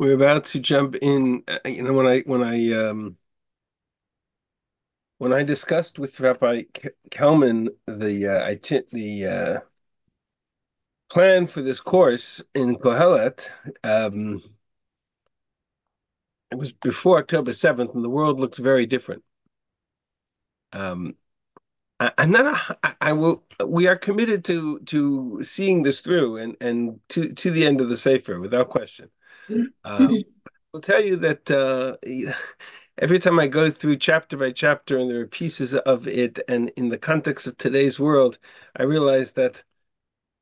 We're about to jump in. When I discussed with Rabbi Kelman the plan for this course in Kohelet, um, it was before October 7th, and the world looked very different. Um, I'm not I will. We are committed to seeing this through and to the end of the Sefer without question. I'll tell you that every time I go through chapter by chapter and there are pieces of it, and in the context of today's world, I realize that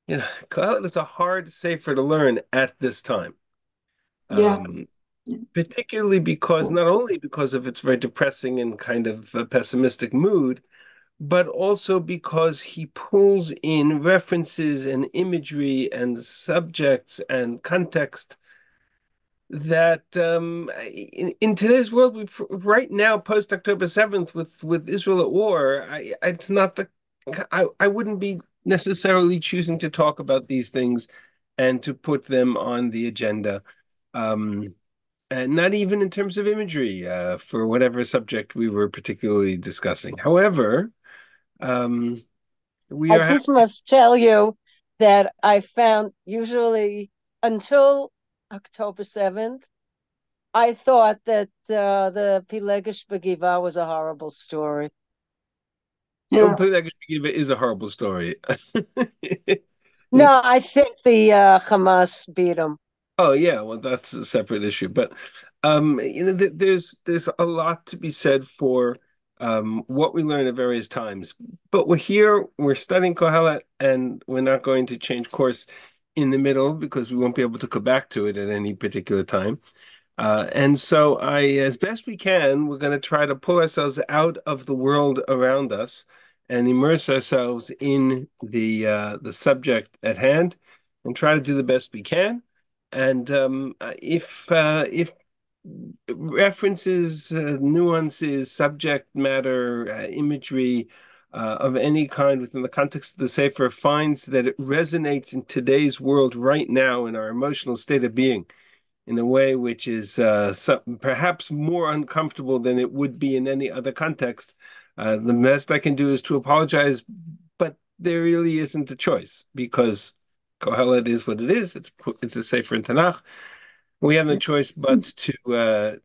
Kohelet is a hard sefer to learn at this time. Yeah. Um, Particularly because not only because of its very depressing and kind of pessimistic mood, but also because he pulls in references and imagery and subjects and context that in today's world, right now, post October 7th, with Israel at war, it's not I wouldn't be necessarily choosing to talk about these things and to put them on the agenda. Um, and not even in terms of imagery, for whatever subject we were particularly discussing. However, um, we I are just must tell you that I found usually until October 7th, I thought that the Pilegesh Begiva was a horrible story. Oh, Yeah. is a horrible story. No, I think the Hamas beat them. Oh yeah, well that's a separate issue, but there's a lot to be said for what we learn at various times. But we're studying Kohelet, and we're not going to change course in the middle because we won't be able to go back to it at any particular time. And so as best we can, we're going to try to pull ourselves out of the world around us and immerse ourselves in the subject at hand, and try to do the best we can. And if references, nuances, subject matter, imagery of any kind within the context of the Sefer finds that it resonates in today's world right now in our emotional state of being in a way which is perhaps more uncomfortable than it would be in any other context. The best I can do is to apologize, but there really isn't a choice because Kohelet is what it is. It's a Sefer in Tanakh. We have no choice but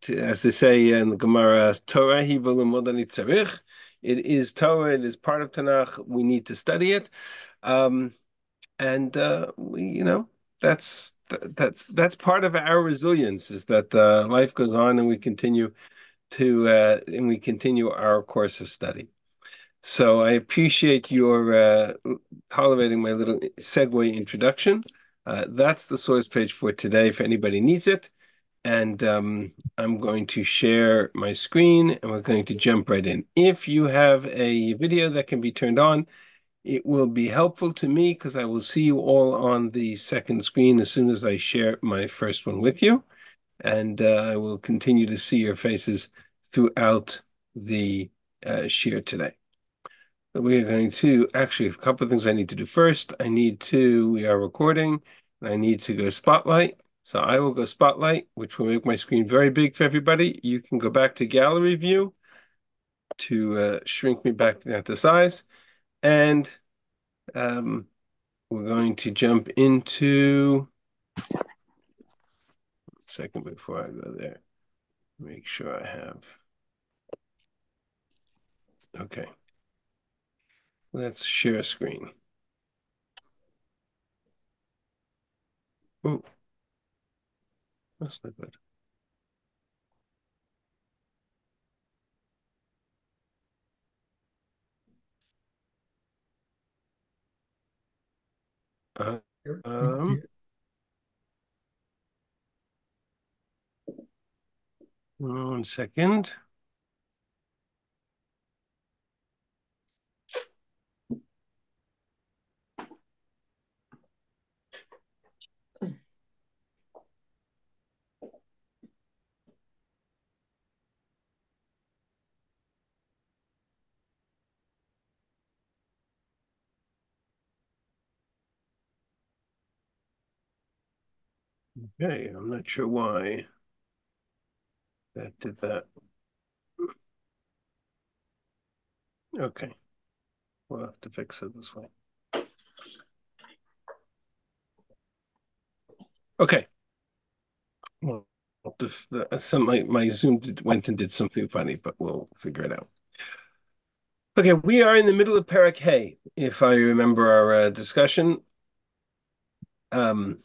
as they say in the Gemara, Torah hi v'limud ani tzarich. It is Torah. It is part of Tanakh. We need to study it. Um, and that's part of our resilience is that life goes on and we continue our course of study. So I appreciate your tolerating my little segue introduction. That's the source page for today if anybody needs it. And I'm going to share my screen and we're going to jump right in. If you have a video that can be turned on, it will be helpful to me because I will see you all on the second screen as soon as I share my first one with you. And I will continue to see your faces throughout the share today. But we are going to actually, a couple of things I need to do first. We are recording, and I need to go spotlight. So I will go spotlight, which will make my screen very big for everybody. You can go back to gallery view to shrink me back down to size. And um, we're going to jump into a second before I go there. Make sure I have. Okay. Let's share screen. Oh, that's not good. Uh, um, 1 second. Okay, I'm not sure why that did that. Okay, we'll have to fix it this way. Okay. Well, my Zoom went and did something funny, but we'll figure it out. Okay, we are in the middle of Parak Hay, if I remember our discussion. The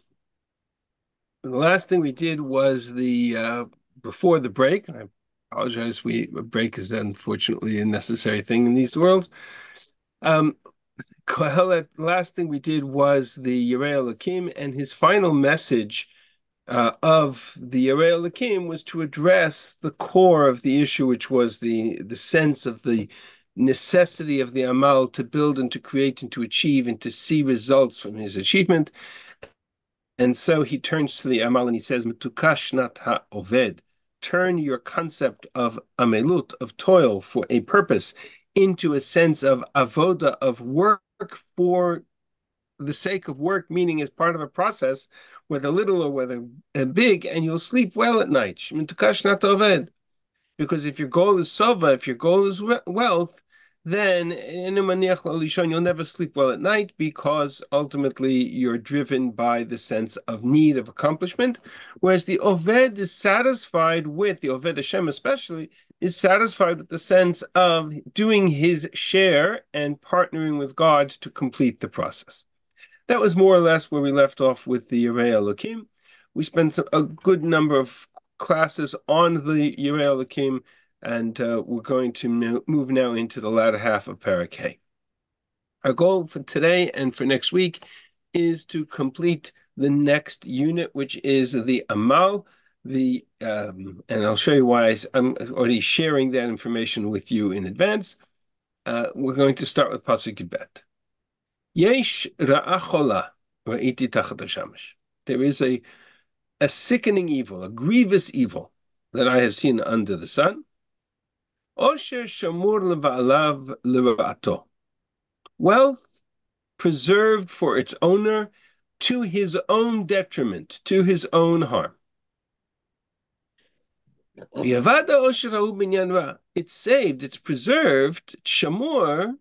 last thing we did was the before the break. I apologize. A break is unfortunately a necessary thing in these worlds. Um, Kohelet, last thing we did was the Yerei Elokim, and his final message of the Yerei Elokim was to address the core of the issue, which was the sense of the necessity of the Amal to build and to create and to achieve and to see results from his achievement. And so he turns to the Amal and he says, "Metukash nat ha'oved." Turn your concept of amelut, of toil for a purpose, into a sense of avoda, of work for the sake of work, meaning as part of a process, whether little or whether big, and you'll sleep well at night. Metukash nat ha'oved. Because if your goal is sova, if your goal is wealth, then you'll never sleep well at night because ultimately you're driven by the sense of need of accomplishment. Whereas the Oved is satisfied with, the Oved Hashem especially, is satisfied with the sense of doing his share and partnering with God to complete the process. That was more or less where we left off with the Yerei Elokim. We spent a good number of classes on the Yerei Elokim, and we're going to move now into the latter half of Parak Hay. Our goal for today and for next week is to complete the next unit, which is the Amal. And I'll show you why I'm already sharing that information with you in advance. We're going to start with Pasuk Bet. Yesh ra'achola ra'iti tachat hashamash. There is a sickening evil, a grievous evil that I have seen under the sun. Osher shamur leva'alav lira'ato. Wealth preserved for its owner to his own detriment, to his own harm. It's saved, it's preserved, shamur,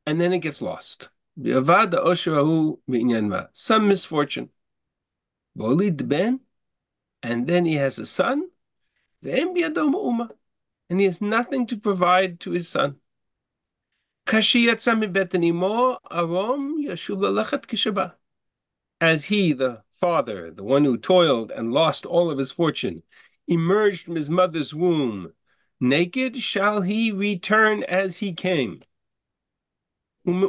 and then it gets lost. Some misfortune. Ben, and then he has a son, and he has nothing to provide to his son. As he, the father, the one who toiled and lost all of his fortune, emerged from his mother's womb, naked shall he return as he came. And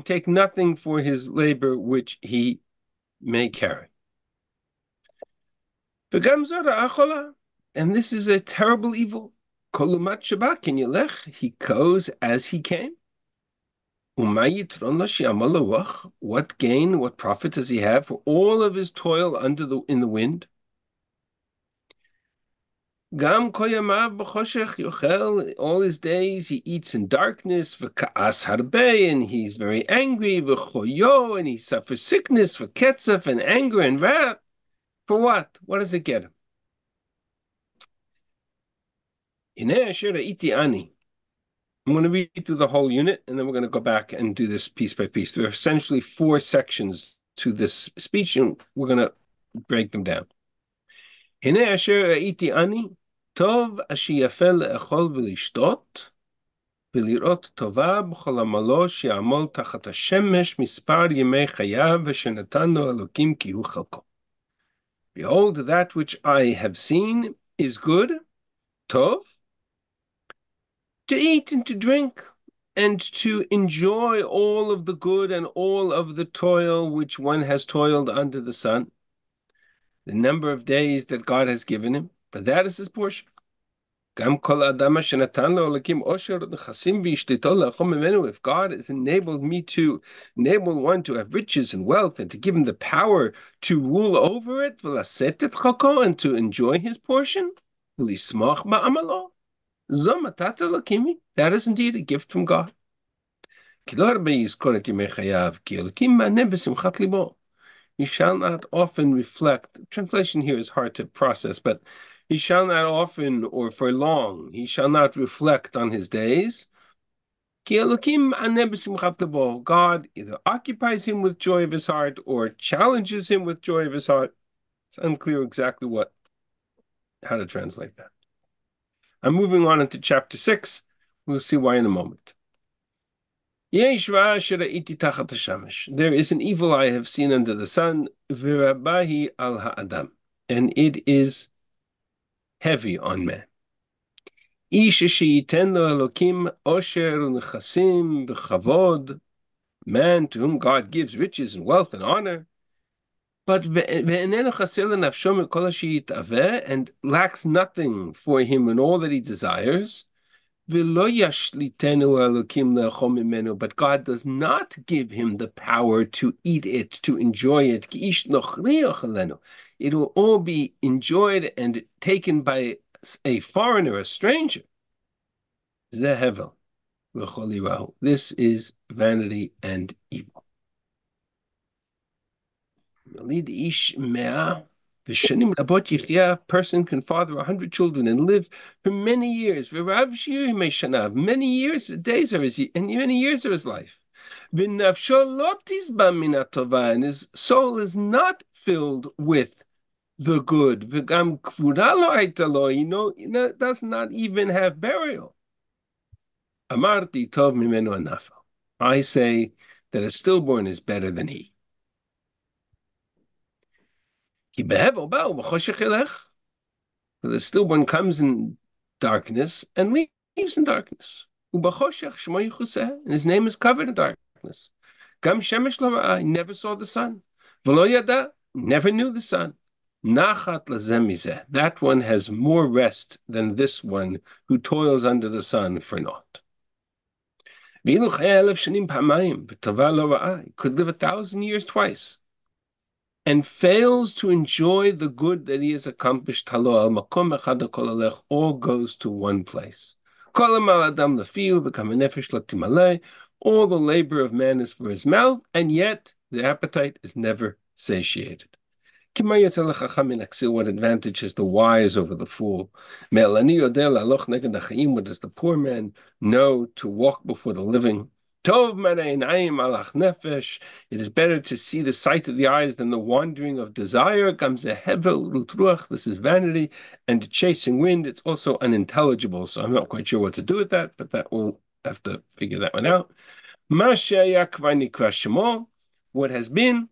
take nothing for his labor which he may carry. And this is a terrible evil. He goes as he came. What gain, what profit does he have for all of his toil in the wind? All his days he eats in darkness, and he's very angry, and he suffers sickness, for ketzef, and anger and wrath. For what? What does it get him? I'm going to read through the whole unit, and then we're going to go back and do this piece by piece. There are essentially 4 sections to this speech, and we're going to break them down. Tov ashiyafel le'echol v'lishtot, v'lirot tova b'chol amalo she'amol tachat hashemesh mispar yemei chayav v'shenatan lo Elokim ki hu chalko. Behold, that which I have seen is good, tov, to eat and to drink, and to enjoy all of the good and all of the toil which one has toiled under the sun, the number of days that God has given him, but that is his portion. If God has enabled one to have riches and wealth and to give him the power to rule over it, and to enjoy his portion, that is indeed a gift from God. כי לא הרבה יזכור את ימי חייו, כי אלוקים מענה בשמחת ליבו. He shall not often reflect. Translation here is hard to process, but he shall not often or for long, he shall not reflect on his days. Ki Elokim aneh b'simchat lebo. God either occupies him with joy of his heart or challenges him with joy of his heart. It's unclear exactly how to translate that. I'm moving on into chapter 6. We'll see why in a moment. There is an evil I have seen under the sun, v'rabahi al ha'adam, and it is heavy on man. Ish she'yiten lo Elokim osher u'nechasim v'chavod, man to whom God gives riches and wealth and honor, but ve'enenu chaser lenafsho mikol she'yitaveh, and lacks nothing for him in all that he desires. But God does not give him the power to eat it, to enjoy it. It will all be enjoyed and taken by a foreigner, a stranger. This is vanity and evil. A person can father 100 children and live for many years. Many years, days of his, and many years of his life. And his soul is not filled with the good. Does not even have burial. I say that a stillborn is better than he. The stillborn comes in darkness and leaves in darkness. And his name is covered in darkness. He never saw the sun. Never knew the sun. That one has more rest than this one who toils under the sun for naught. He could live 1,000 years twice and fails to enjoy the good that he has accomplished. All goes to one place. All the labor of man is for his mouth, and yet the appetite is never satiated. What advantage has the wise over the fool? What does the poor man know to walk before the living? It is better to see the sight of the eyes than the wandering of desire. This is vanity and chasing wind. It's also unintelligible, so I'm not quite sure what to do with that, but we'll have to figure that one out. What has been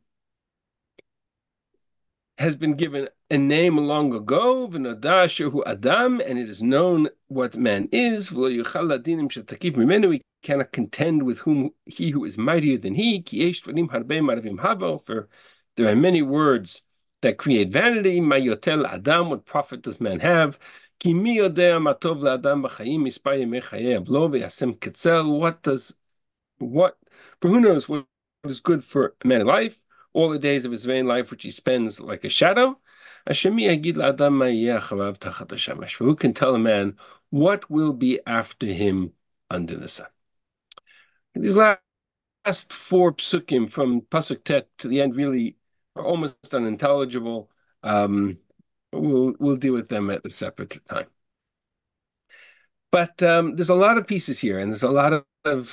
given a name long ago, Adam, and it is known what man is. We cannot contend with he who is mightier than he. For there are many words that create vanity. Adam, what profit does man have? For who knows what is good for a man in life? All the days of his vain life, which he spends like a shadow. For who can tell a man what will be after him under the sun? These last 4 psukim from pasuk tet to the end really are almost unintelligible. We'll deal with them at a separate time. But there's a lot of pieces here, and there's a lot of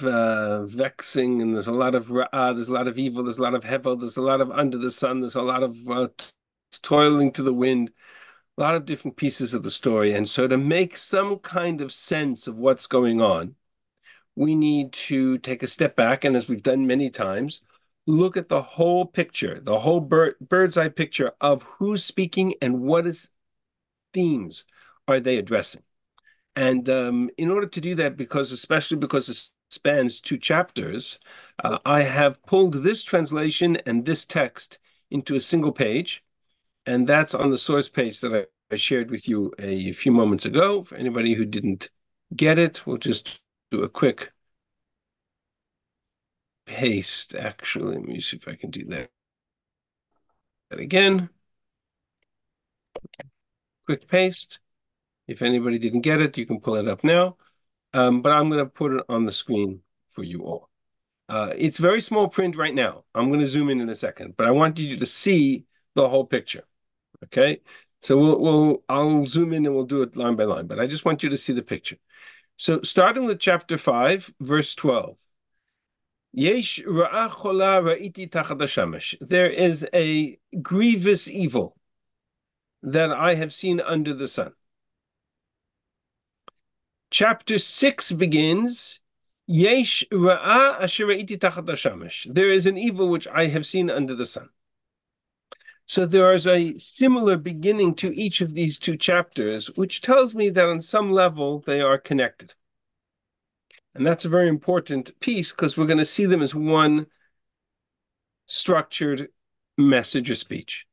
vexing, and there's a lot of there's a lot of evil, there's a lot of hevel, there's a lot of under the sun, there's a lot of toiling to the wind, a lot of different pieces of the story. And so to make some kind of sense of what's going on, we need to take a step back, and as we've done many times, look at the whole picture, the whole bird's eye picture of who's speaking and what themes are they addressing. And in order to do that, especially because it spans 2 chapters, I have pulled this translation and this text into a single page, and that's on the source page that I shared with you a few moments ago. For anybody who didn't get it, we'll just do a quick paste. Actually, let me see if I can do that again. Quick paste. If anybody didn't get it, you can pull it up now. But I'm going to put it on the screen for you all. It's very small print right now. I'm going to zoom in a second, but I want you to see the whole picture. Okay, so I'll zoom in and we'll do it line by line, but I just want you to see the picture. So starting with chapter 5, verse 12. Yesh ra'a chola ra'iti tachat hashamesh. There is a grievous evil that I have seen under the sun. Chapter 6 begins, Yesh ra'a asher ra'iti tachat hashamesh. There is an evil which I have seen under the sun. So there is a similar beginning to each of these two chapters, which tells me that on some level they are connected. And that's a very important piece because we're going to see them as one structured message or speech.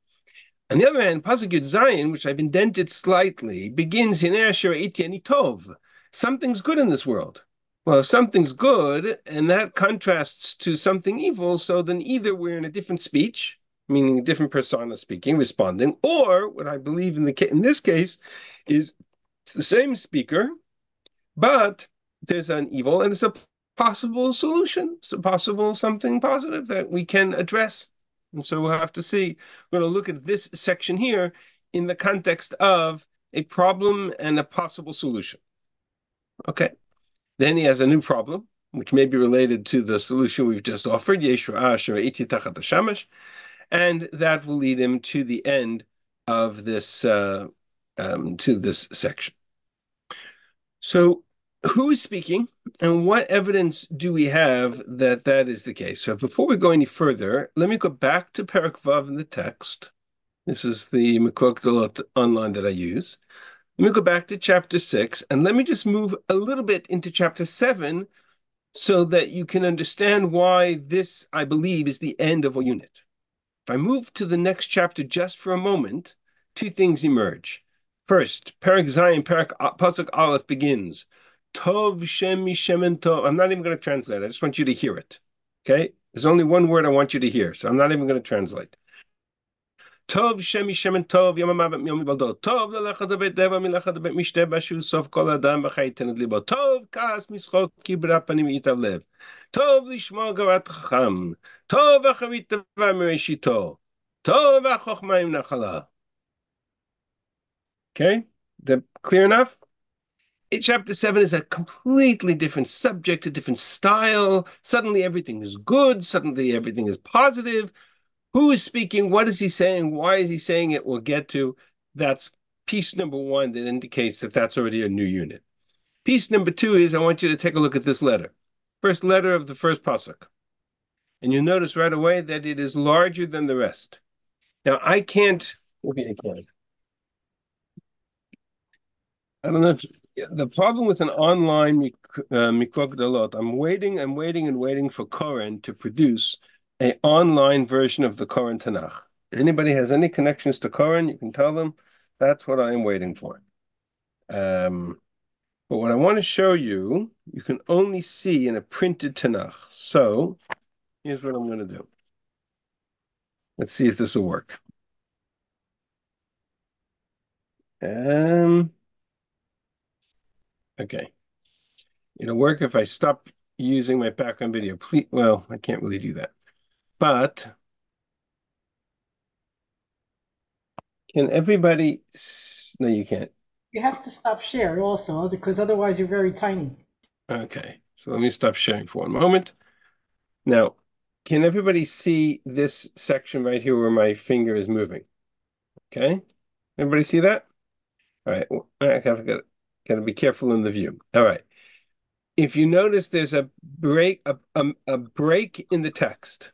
On the other hand, Pasuk Yud Zayin, which I've indented slightly, begins in Asher Etiani Tov. Something's good in this world. Well, if something's good, and that contrasts to something evil, so then either we're in a different speech, meaning a different persona speaking, responding, or what I believe in this case is it's the same speaker, but there's an evil and there's a possible solution, it's a possible something positive that we can address. And so we'll have to see. We're going to look at this section here in the context of a problem and a possible solution. Okay. Then he has a new problem, which may be related to the solution we've just offered, and that will lead him to the end of this to this section. So, who is speaking, and what evidence do we have that that is the case? So, before we go any further, let me go back to Perek Vav in the text. This is the KOHELET online that I use. Let me go back to chapter 6, and let me just move a little bit into chapter 7 so that you can understand why this, I believe, is the end of a unit. If I move to the next chapter just for a moment, two things emerge. First, Perek Zayin, Pasuk Aleph begins, Tov Shem Mishemen Tov. I'm not even going to translate. I just want you to hear it. Okay? There's only one word I want you to hear, so I'm not even going to translate. Tov Shem Mishemen Tov, Yom HaMavet Yom Yibaldo. Tov Lelechad HaBeit Deva Milechad HaBeit Mishteh Bashu Sof Kol Adam B'chai Tenet Libo. Tov Kas Mischok Kibra Panim Yitav Lev. Tov Lishma Gavat Chacham. Tov Acharit Teva Mereshito. Tov Achochma Im Nachala. Okay? Clear enough? Chapter 7 is a completely different subject, a different style. Suddenly everything is good. Suddenly everything is positive. Who is speaking? What is he saying? Why is he saying it? We'll get to. That's piece number 1 that indicates that that's already a new unit. Piece number 2 is I want you to take a look at this letter. First letter of the first pasuk. And you'll notice right away that it is larger than the rest. Now, I can't, maybe I can. I don't know if, the problem with an online Mikrok, I'm waiting for Koren to produce an online version of the Koren Tanakh. If anybody has any connections to Koren, you can tell them that's what I am waiting for. But what I want to show you, you can only see in a printed Tanakh. So here's what I'm going to do. Let's see if this will work. Okay. It'll work if I stop using my background video. Please, well, I can't really do that. But can everybody? No, you can't. You have to stop share also, because otherwise you're very tiny. Okay, so let me stop sharing for one moment. Now, can everybody see this section right here where my finger is moving? Okay, everybody see that? All right, I gotta be careful in the view. All right. If you notice, there's a break, a break in the text.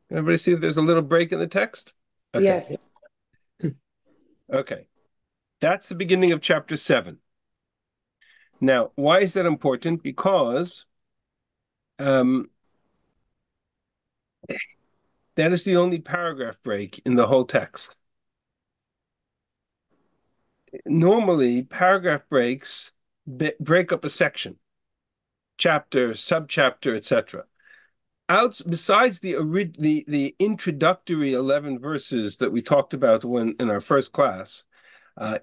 Everybody see there's a little break in the text? Okay. Yes. Okay. That's the beginning of chapter 7. Now, why is that important? Because that is the only paragraph break in the whole text. Normally, paragraph breaks break up a section, chapter, subchapter, etc. Besides the introductory 11 verses that we talked about in our first class,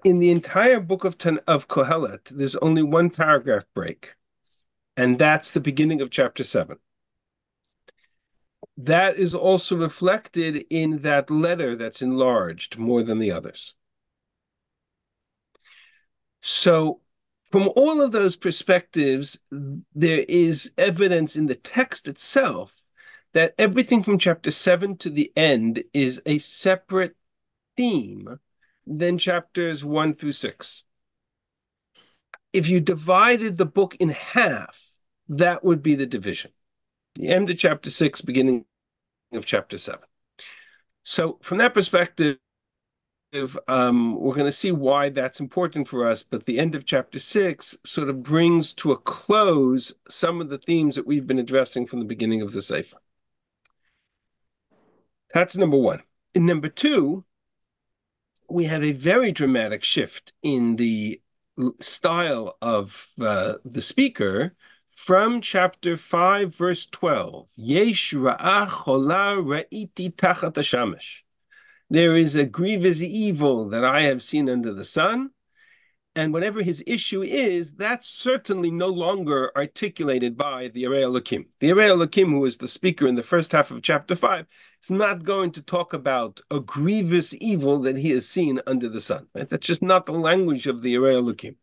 in the entire book of KOHELET, there's only one paragraph break, and that's the beginning of chapter 7. that is also reflected in that letter that's enlarged more than the others. So from all of those perspectives, there is evidence in the text itself that everything from chapter 7 to the end is a separate theme than chapters 1 through 6. If you divided the book in half, that would be the division. The end of chapter 6, beginning of chapter 7. So from that perspective, we're going to see why that's important for us, but the end of chapter 6 sort of brings to a close some of the themes that we've been addressing from the beginning of the Sefer. That's number one. In number two, we have a very dramatic shift in the style of the speaker from chapter 5, verse 12. Yesh ra'ah chola ra'iti tachat hashamash. There is a grievous evil that I have seen under the sun. And whatever his issue is, that's certainly no longer articulated by the Arei Elokim. The Arei Elokim, who is the speaker in the first half of chapter 5, is not going to talk about a grievous evil that he has seen under the sun. Right? That's just not the language of the Arei Elokim.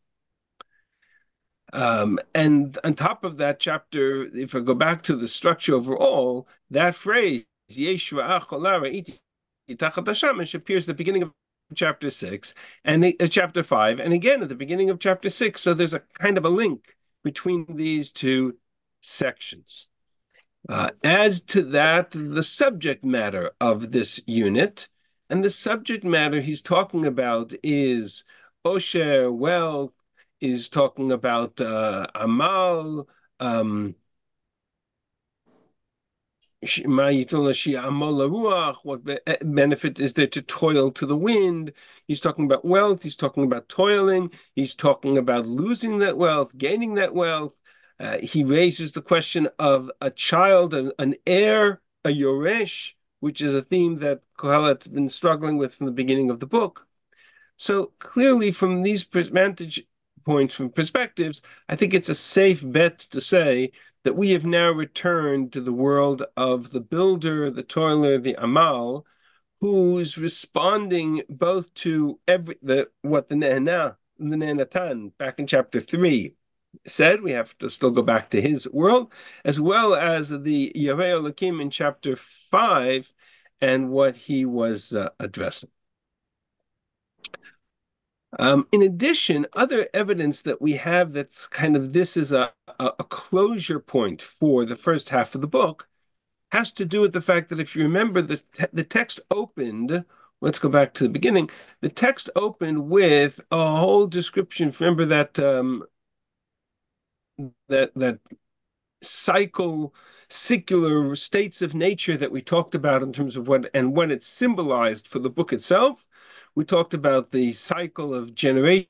And on top of that chapter, if I go back to the structure overall, that phrase, Yeshua appears at the beginning of chapter 6 and chapter 5, and again at the beginning of chapter 6. So there's a kind of a link between these two sections. Add to that the subject matter of this unit, and the subject matter he's talking about is Osher, wealth, is talking about Amal, what benefit is there to toil to the wind? He's talking about wealth, he's talking about toiling, he's talking about losing that wealth, gaining that wealth. He raises the question of a child, an heir, a yoresh, which is a theme that Kohelet's been struggling with from the beginning of the book. So clearly from these vantage points, from perspectives, I think it's a safe bet to say that we have now returned to the world of the builder, the toiler, the amal, who's responding both to what the Nehenatan, back in chapter 3 said. We have to still go back to his world, as well as the Yarei Elokim in chapter 5 and what he was addressing. In addition, other evidence that we have that's kind of this is a closure point for the first half of the book has to do with the fact that if you remember, the text opened, let's go back to the beginning, the text opened with a whole description. Remember that that secular states of nature that we talked about in terms of what it symbolized for the book itself. We talked about the cycle of generations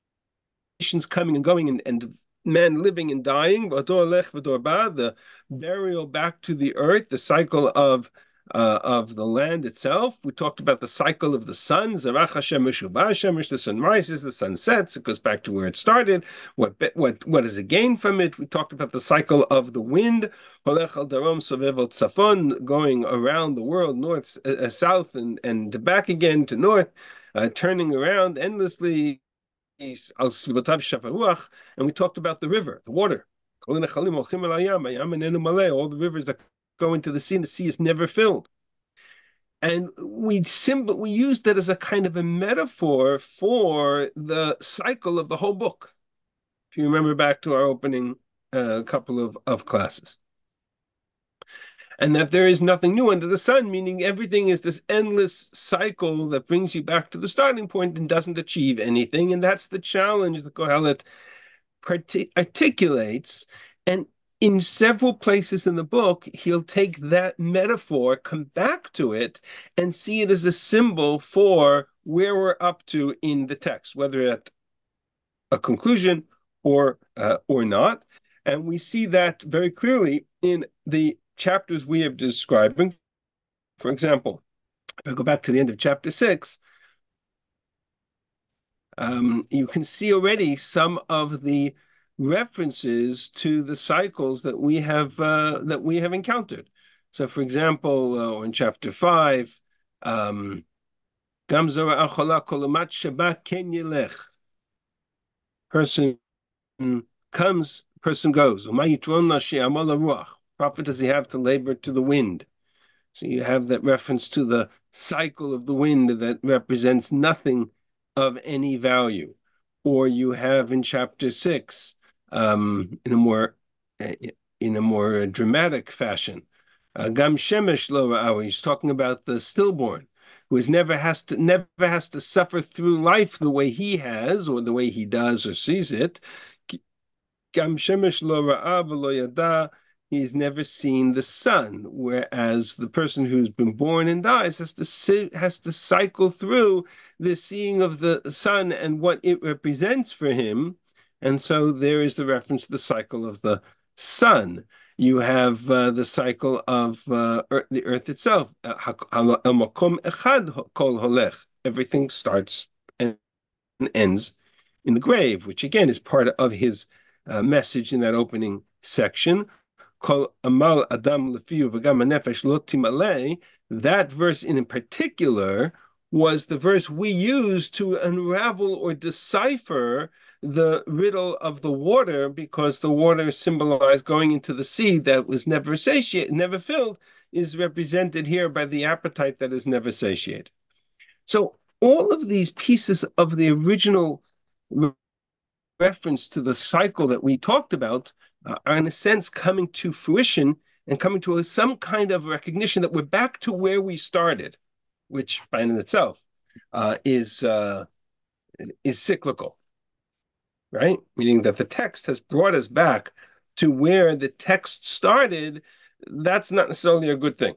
coming and going and man living and dying, the burial back to the earth, the cycle of the land itself. We talked about the cycle of the sun, Zarach Hashem Meshubah Shemesh, the sun rises, the sun sets, it goes back to where it started. What is a gain from it? We talked about the cycle of the wind, Holech al Darom Sovev al Tzafon, going around the world, north, south, and back again to north, turning around endlessly. And we talked about the river, the water. All the rivers that go into the sea is never filled. And we used that as a kind of a metaphor for the cycle of the whole book. If you remember back to our opening couple of classes. And that there is nothing new under the sun, meaning everything is this endless cycle that brings you back to the starting point and doesn't achieve anything. And that's the challenge that Kohelet articulates. And in several places in the book, he'll take that metaphor, come back to it, and see it as a symbol for where we're up to in the text, whether at a conclusion or not. And we see that very clearly in the chapters we have described. For example, if I go back to the end of chapter 6, you can see already some of the references to the cycles that we have encountered. So, for example, in chapter 5, Gam zora achola kolomat shaba ken yelech. Person comes, person goes. Profit does he have to labor to the wind? So you have that reference to the cycle of the wind that represents nothing of any value. Or you have in chapter 6, in a more dramatic fashion, Gam Shemesh Lo Ra'au, he's talking about the stillborn, who never has to suffer through life the way he has, or the way he does or sees it. Gam Shemesh Lo Ra'a V'Lo Yada, he's never seen the sun, whereas the person who's been born and dies has to cycle through the seeing of the sun and what it represents for him. And so there is the reference to the cycle of the sun. You have the cycle of the earth itself. Everything starts and ends in the grave, which again is part of his message in that opening section. That verse in particular was the verse we use to unravel or decipher the riddle of the water, because the water symbolized going into the sea that was never satiated, never filled, is represented here by the appetite that is never satiated. So all of these pieces of the original reference to the cycle that we talked about are in a sense coming to fruition and coming to some kind of recognition that we're back to where we started, which by in itself is cyclical, right? Meaning that the text has brought us back to where the text started. That's not necessarily a good thing,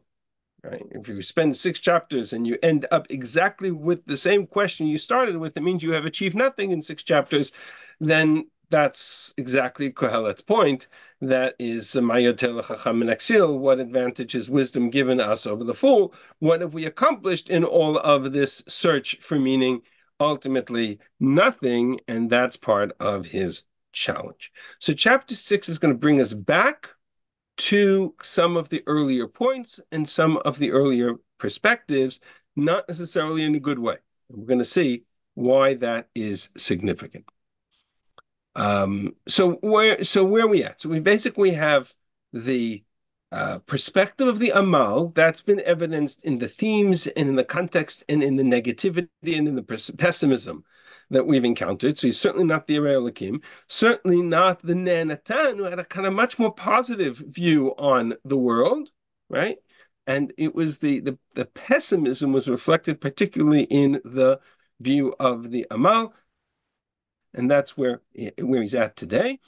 right? If you spend 6 chapters and you end up exactly with the same question you started with, it means you have achieved nothing in 6 chapters. Then that's exactly Kohelet's point. That is, what advantage has wisdom given us over the fool? What have we accomplished in all of this search for meaning? Ultimately, nothing, and that's part of his challenge. So chapter 6 is going to bring us back to some of the earlier points and some of the earlier perspectives, not necessarily in a good way. We're going to see why that is significant. So where are we at? So we basically have the perspective of the Amal that's been evidenced in the themes and in the context and in the negativity and in the pessimism that we've encountered. So he's certainly not the Arei Elokim, certainly not the Ne'anatan, who had a kind of much more positive view on the world, right? And it was the pessimism was reflected particularly in the view of the Amal. And that's where he's at today.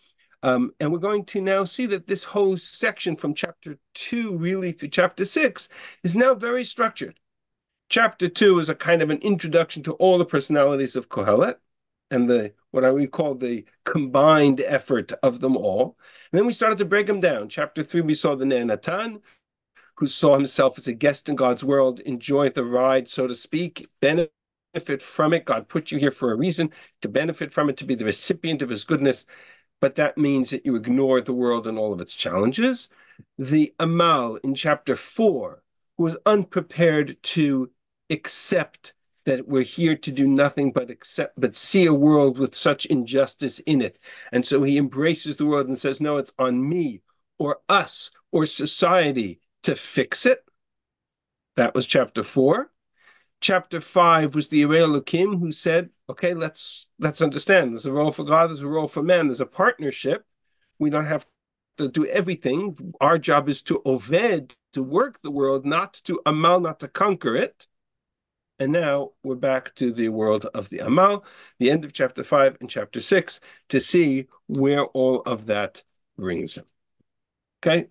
And we're going to now see that this whole section from chapter 2 really through chapter 6 is now very structured. Chapter 2 is a kind of an introduction to all the personalities of Kohelet and what I would call the combined effort of them all. And then we started to break them down. Chapter 3, we saw the Ne'anatan, who saw himself as a guest in God's world, enjoy the ride, so to speak, benefit from it. God put you here for a reason, to benefit from it, to be the recipient of his goodness. But that means that you ignore the world and all of its challenges. The Amal in chapter 4, who was unprepared to accept that we're here to do nothing but see a world with such injustice in it. And so he embraces the world and says, no, it's on me or us or society to fix it. That was chapter 4. Chapter 5 was the Arei Elokim, who said, okay, let's understand. There's a role for God, there's a role for man, there's a partnership. We don't have to do everything. Our job is to oved, to work the world, not to amal, not to conquer it. And now we're back to the world of the Amal, the end of chapter 5 and chapter 6, to see where all of that brings him. Okay?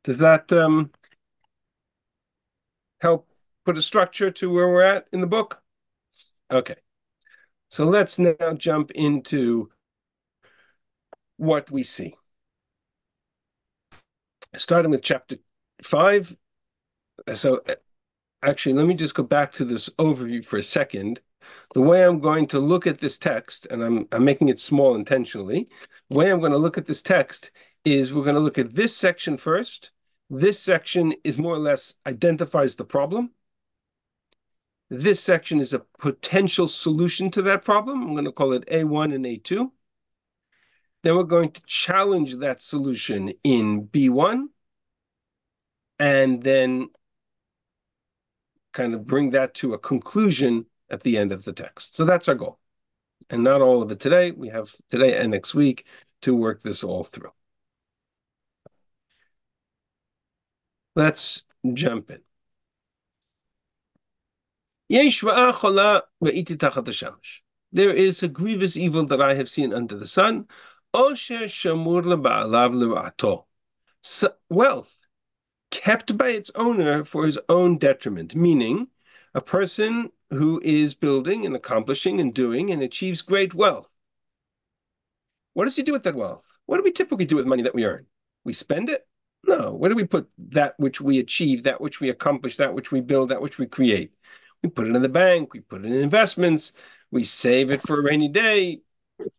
Does that help put a structure to where we're at in the book? Okay. So let's now jump into what we see. Starting with chapter 5. So actually, let me just go back to this overview for a second. The way I'm going to look at this text, and I'm making it small intentionally, the way I'm going to look at this text is we're going to look at this section first, This section is more or less identifies the problem. This section is a potential solution to that problem. I'm going to call it A1 and A2. Then we're going to challenge that solution in B1, and then kind of bring that to a conclusion at the end of the text. So that's our goal. And not all of it today. We have today and next week to work this all through. Let's jump in. There is a grievous evil that I have seen under the sun. Wealth kept by its owner for his own detriment, meaning a person who is building and accomplishing and doing and achieves great wealth. What does he do with that wealth? What do we typically do with money that we earn? We spend it? No. Where do we put that which we achieve, that which we accomplish, that which we build, that which we create? We put it in the bank, we put it in investments, we save it for a rainy day,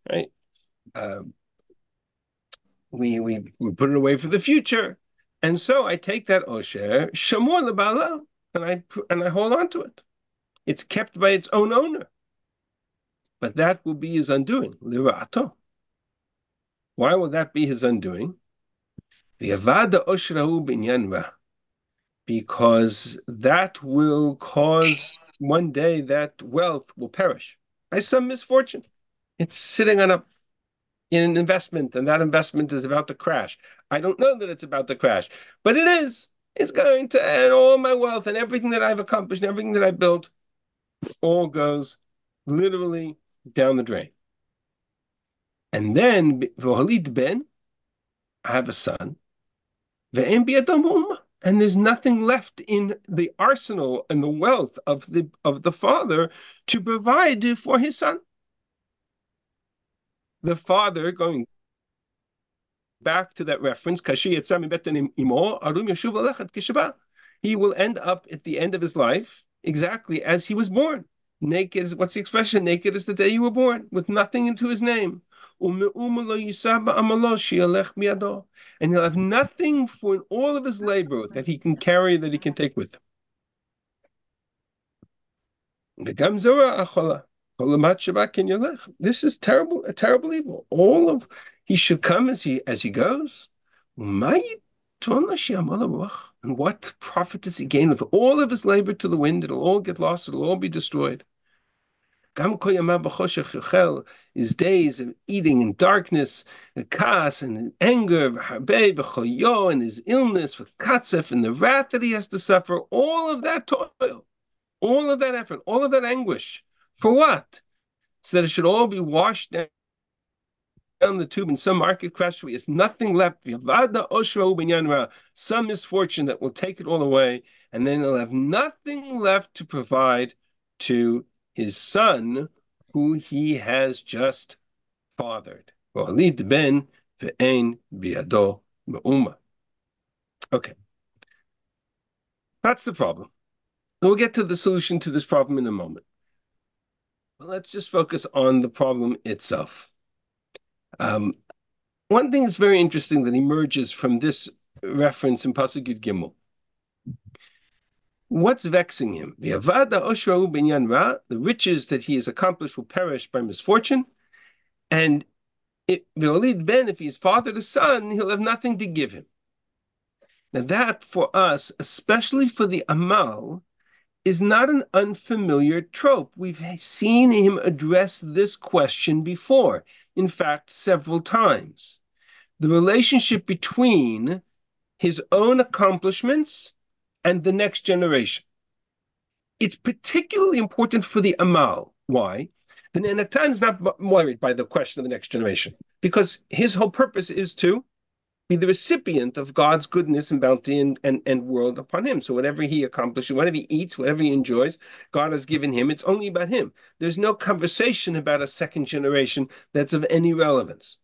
right? We put it away for the future. And so I take that osher, shamor lebala, and I hold on to it. It's kept by its own owner. But that will be his undoing, lira'ato. Why will that be his undoing? V'yavada oshrahu binyan ra. Because that will cause one day that wealth will perish by some misfortune. It's sitting in an investment, and that investment is about to crash. I don't know that it's about to crash, but it is. It's going to end all my wealth and everything that I've accomplished and everything that I built all goes literally down the drain. And then, ben, I have a son, and there's nothing left in the arsenal and the wealth of the father to provide for his son. The father, going back to that reference, he will end up at the end of his life exactly as he was born. Naked, what's the expression? Naked as the day you were born, with nothing into his name. And he'll have nothing for all of his labor that he can carry, that he can take with him. This is terrible, a terrible evil. He should come as he goes. And what profit does he gain with all of his labor to the wind? It'll all get lost, it'll all be destroyed. His days of eating in darkness, and kas and anger, and his illness, and the wrath that he has to suffer, all of that toil, all of that effort, all of that anguish, for what? So that it should all be washed down the tube in some market crash where there's nothing left. Some misfortune that will take it all away, and then he'll have nothing left to provide to his son, who he has just fathered. Okay. That's the problem. We'll get to the solution to this problem in a moment. But let's just focus on the problem itself. One thing that's very interesting that emerges from this reference in Pasuk Yud Gimel. What's vexing him? The riches that he has accomplished will perish by misfortune, and if he's father to son, he'll have nothing to give him. Now that, for us, especially for the Amal, is not an unfamiliar trope. We've seen him address this question before, in fact, several times. The relationship between his own accomplishments and the next generation. It's particularly important for the Amal. Why? The Nenatan is not worried by the question of the next generation, because his whole purpose is to be the recipient of God's goodness and bounty and world upon him. So whatever he accomplishes, whatever he eats, whatever he enjoys, God has given him. It's only about him. There's no conversation about a second generation that's of any relevance.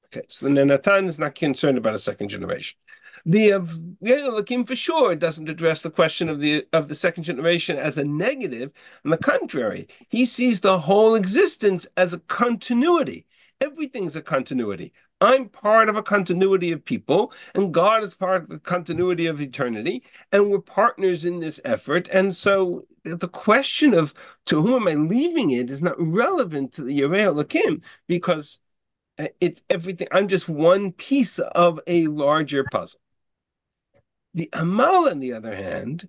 Okay, so the Nenatan is not concerned about a second generation. The Elohim for sure doesn't address the question of the second generation as a negative. On the contrary, he sees the whole existence as a continuity. Everything's a continuity. I'm part of a continuity of people, and God is part of the continuity of eternity, and we're partners in this effort. And so the question of to whom am I leaving it is not relevant to the Yerei Elokim, because it's everything. I'm just one piece of a larger puzzle. The Amal, on the other hand,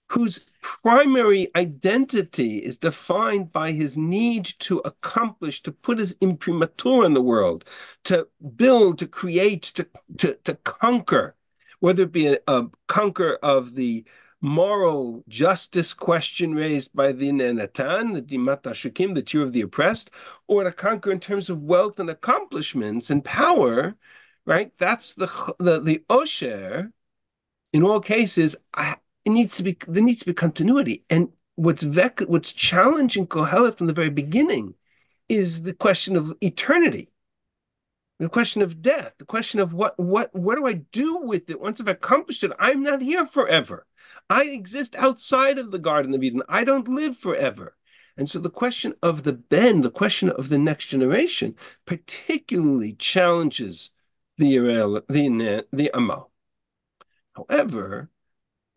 whose primary identity is defined by his need to accomplish, to put his imprimatur in the world, to build, to create, to conquer, whether it be a conquer of the moral justice question raised by the Nenatan, the Dimat Ashukim, the tear of the oppressed, or to conquer in terms of wealth and accomplishments and power, right? That's the Osher. In all cases, there needs to be continuity. And what's challenging Kohelet from the very beginning is the question of eternity, the question of death, the question of what do I do with it once I've accomplished it? I'm not here forever. I exist outside of the Garden of Eden. I don't live forever. And so the question of the Ben, the question of the next generation, particularly challenges the Amal. However,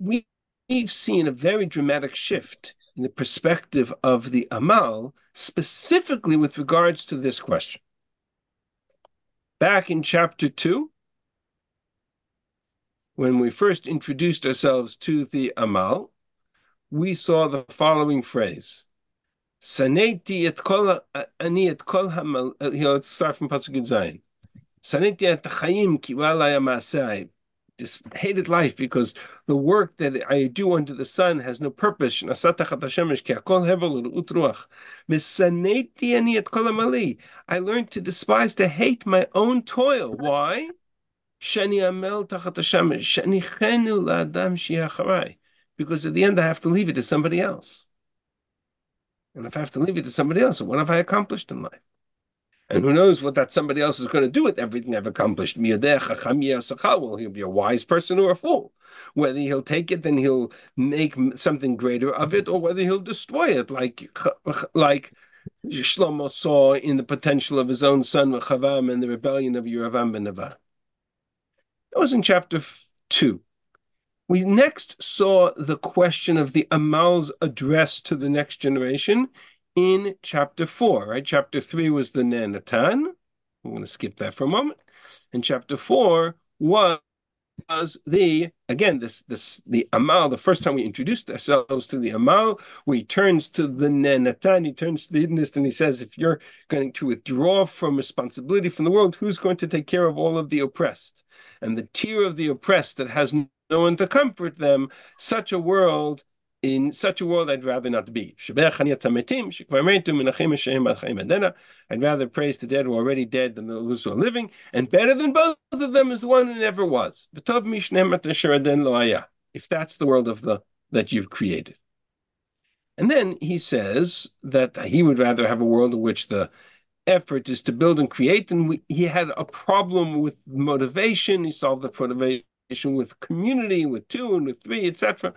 we've seen a very dramatic shift in the perspective of the Amal, specifically with regards to this question. Back in chapter 2, when we first introduced ourselves to the Amal, we saw the following phrase. Saneti et kol ani et kol hamal. Let's start from Pasuk Zayin. Saneti et chayim ki v'alay ma'asei. Just hated life because the work that I do under the sun has no purpose. I learned to despise, to hate my own toil. Why? Because at the end I have to leave it to somebody else. And if I have to leave it to somebody else, what have I accomplished in life? And who knows what that somebody else is going to do with everything I've accomplished. Well, he'll be a wise person or a fool. Whether he'll take it and he'll make something greater of it, or whether he'll destroy it, like Shlomo saw in the potential of his own son Rechavam and the rebellion of Yeravam ben Nevat. That was in chapter 2. We next saw the question of the Amal's address to the next generation in chapter 4, right? Chapter 3 was the Nenatan. I'm going to skip that for a moment. And chapter 4 was the Amal. The first time we introduced ourselves to the Amal, he turns to the Nenatan, he turns to the hedonist, and he says, if you're going to withdraw from responsibility from the world, who's going to take care of all of the oppressed? And the tear of the oppressed that has no one to comfort them, in such a world, I'd rather not be. I'd rather praise the dead who are already dead than those who are living, and better than both of them is the one who never was. If that's the world that you've created. And then he says that he would rather have a world in which the effort is to build and create, and he had a problem with motivation. He solved the motivation with community, with 2 and with 3, etc.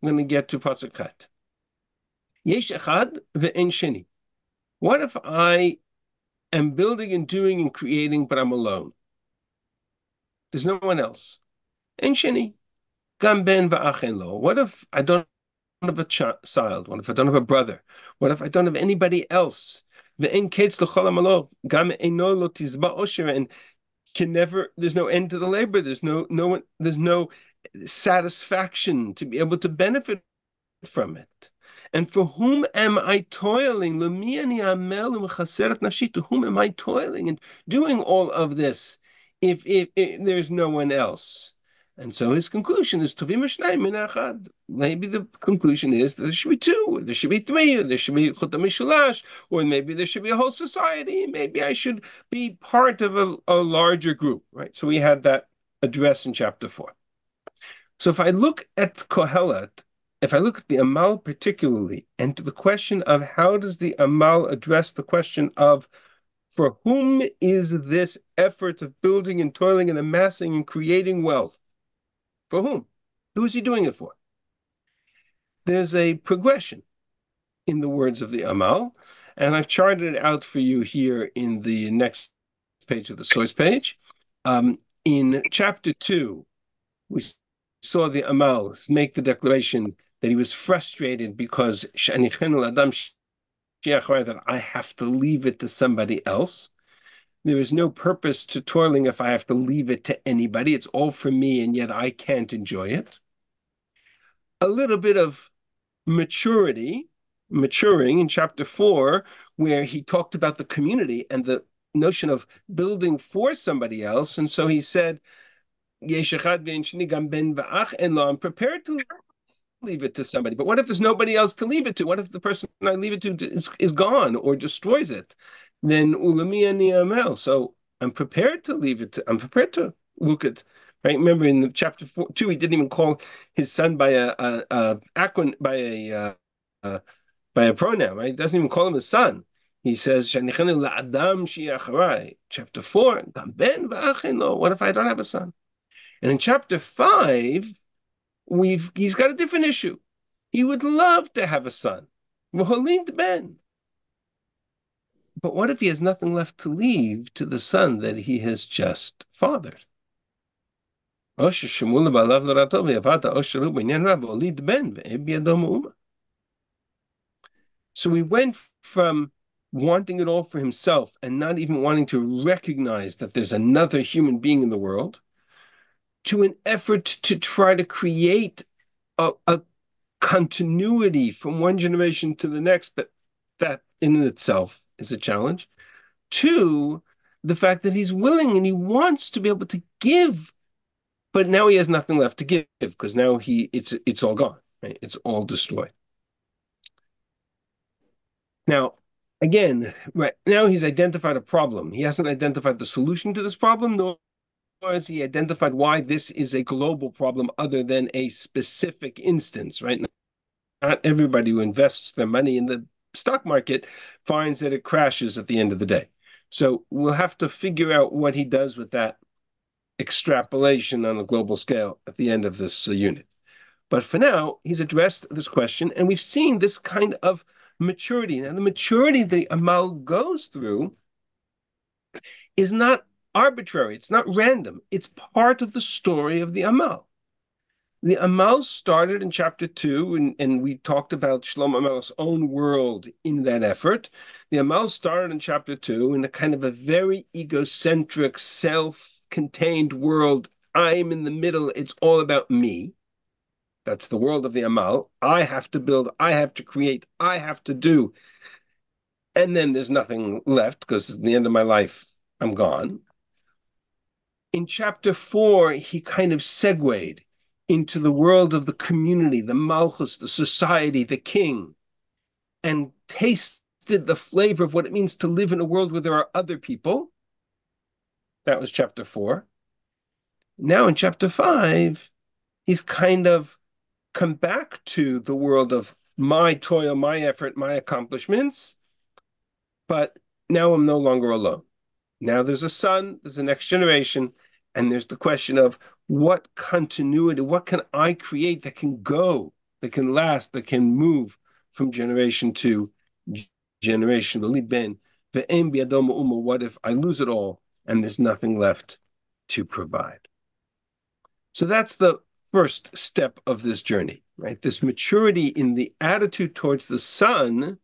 I'm going to get to Pasuk Chet. Yesh echad ve'en sheni. What if I am building and doing and creating, but I'm alone? There's no one else. En sheni. Gam ben va'achen lo. What if I don't have a child? What if I don't have a brother? What if I don't have anybody else? Ve'en ketz l'chol hamalo. Gam eno lo tizba osher. And there's no end to the labor. There's no satisfaction to be able to benefit from it. And for whom am I toiling? To whom am I toiling and doing all of this if there's no one else? And so his conclusion is maybe the conclusion is that there should be 2, or there should be 3, or there should be Chut HaMishulash, or maybe there should be a whole society. Maybe I should be part of a larger group, right? So we had that address in chapter 4. So if I look at Kohelet, if I look at the Amal particularly, and to the question of how does the Amal address the question of for whom is this effort of building and toiling and amassing and creating wealth? For whom? Who is he doing it for? There's a progression in the words of the Amal, and I've charted it out for you here in the next page of the source page. In chapter 2, we saw the Amal make the declaration that he was frustrated because that I have to leave it to somebody else. There is no purpose to toiling if I have to leave it to anybody. It's all for me, and yet I can't enjoy it. A little bit of maturing in chapter 4, where he talked about the community and the notion of building for somebody else. And so he said, I'm prepared to leave it to somebody. But what if there's nobody else to leave it to? What if the person I leave it to is gone or destroys it? Then ulami ani amel. So I'm prepared to leave it to, I'm prepared to look at, right? Remember in the chapter 2, he didn't even call his son by by a pronoun, right? He doesn't even call him his son. He says, chapter 4, what if I don't have a son? And in chapter 5, he's got a different issue. He would love to have a son. Ben. But what if he has nothing left to leave to the son that he has just fathered? So we went from wanting it all for himself and not even wanting to recognize that there's another human being in the world to an effort to try to create a continuity from one generation to the next, but that in itself is a challenge. To the fact that he's willing and he wants to be able to give, but now he has nothing left to give because now it's all gone, right? It's all destroyed. Now, again, right now he's identified a problem. He hasn't identified the solution to this problem, nor has he identified why this is a global problem other than a specific instance, right? Not everybody who invests their money in the stock market finds that it crashes at the end of the day. So we'll have to figure out what he does with that extrapolation on a global scale at the end of this unit. But for now, he's addressed this question, and we've seen this kind of maturity. Now, the maturity the Amal goes through is not arbitrary. It's not random. It's part of the story of the Amal. The Amal started in chapter 2, and we talked about Shlomo Amal's own world in that effort. The Amal started in chapter 2 in a kind of a very egocentric, self-contained world. I'm in the middle. It's all about me. That's the world of the Amal. I have to build, I have to create, I have to do. And then there's nothing left because at the end of my life, I'm gone. In chapter 4, he kind of segued into the world of the community, the malchus, the society, the king, and tasted the flavor of what it means to live in a world where there are other people. That was chapter 4. Now in chapter 5, he's kind of come back to the world of my toil, my effort, my accomplishments, but now I'm no longer alone. Now there's a son, there's a next generation, and there's the question of what continuity, what can I create that can go, that can last, that can move from generation to generation? What if I lose it all and there's nothing left to provide? So that's the first step of this journey, right? This maturity in the attitude towards the son,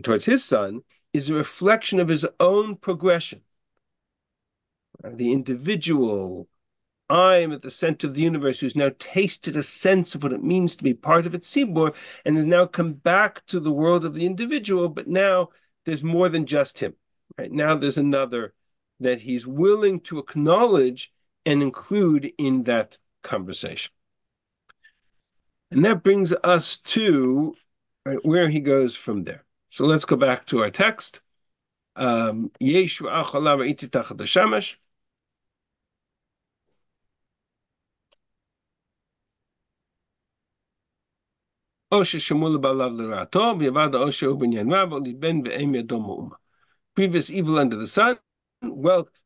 towards his son, is a reflection of his own progression. The individual, I'm at the center of the universe, who's now tasted a sense of what it means to be part of its tzibur, and has now come back to the world of the individual, but now there's more than just him, right? Now there's another that he's willing to acknowledge and include in that conversation. And that brings us to where he goes from there. So let's go back to our text. Yesh ra'ach ra'iti tachat hashamash. Previous evil under the sun, wealth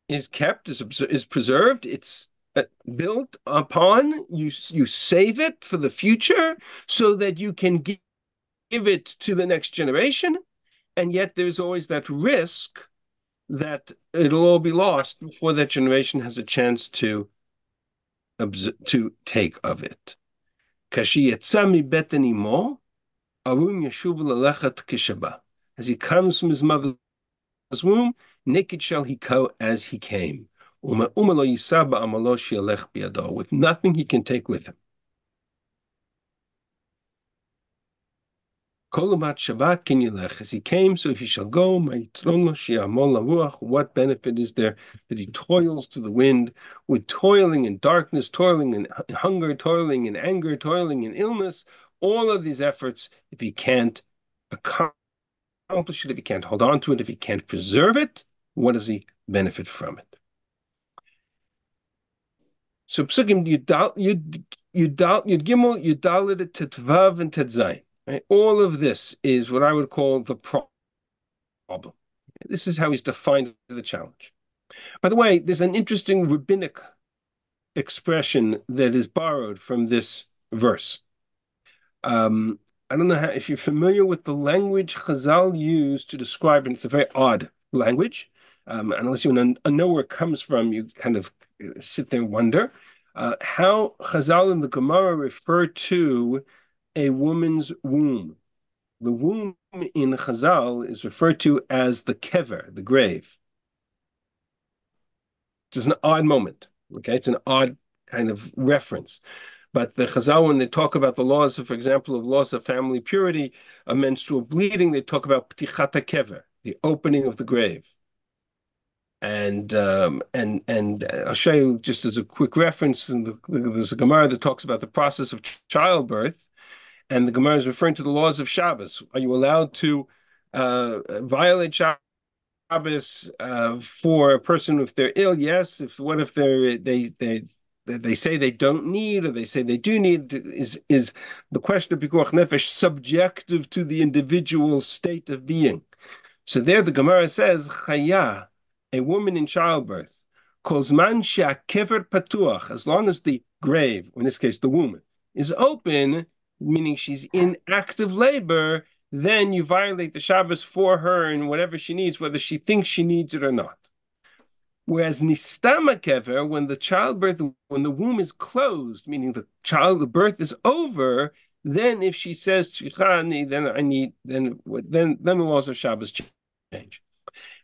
is kept, is preserved, it's built upon, you save it for the future so that you can give it to the next generation, and yet there's always that risk that it'll all be lost before that generation has a chance to take of it. Kashi yetzami betanimo, arun yeshuv lelechat kishaba. As he comes from his mother's womb, naked shall he go as he came. With nothing he can take with him. Kolumat Shabbat Kinyelech, as he came, so he shall go. What benefit is there that he toils to the wind with toiling in darkness, toiling in hunger, toiling in anger, toiling in illness? All of these efforts, if he can't accomplish it, if he can't hold on to it, if he can't preserve it, what does he benefit from it? So Psukim Yud Gimel, Yudalit, Tetvav, and Tetzayin. Right? All of this is what I would call the problem. This is how he's defined the challenge. By the way, there's an interesting rabbinic expression that is borrowed from this verse. I don't know if you're familiar with the language Chazal used to describe, and it's a very odd language. Unless you know where it comes from, you kind of sit there and wonder how Chazal and the Gemara refer to a woman's womb. The womb in Chazal is referred to as the kever, the grave. It's an odd moment. Okay, it's an odd kind of reference. But the Chazal, when they talk about the laws, for example, of laws of family purity, of menstrual bleeding, they talk about ptichat kever, the opening of the grave. And I'll show you just as a quick reference. There's a Gemara that talks about the process of childbirth. And the Gemara is referring to the laws of Shabbos. Are you allowed to violate Shabbos for a person if they're ill? Yes. What if they say they don't need, or they say they do need? Is the question of pikuach nefesh subjective to the individual's state of being? So there, the Gemara says, Chaya, a woman in childbirth, kozman she'akever patuach, as long as the grave, or in this case the womb, is open, meaning she's in active labor, then you violate the Shabbos for her and whatever she needs, whether she thinks she needs it or not. Whereas nistama kever, when the womb is closed, meaning the birth is over, then if she says tzrichani, then the laws of Shabbos change.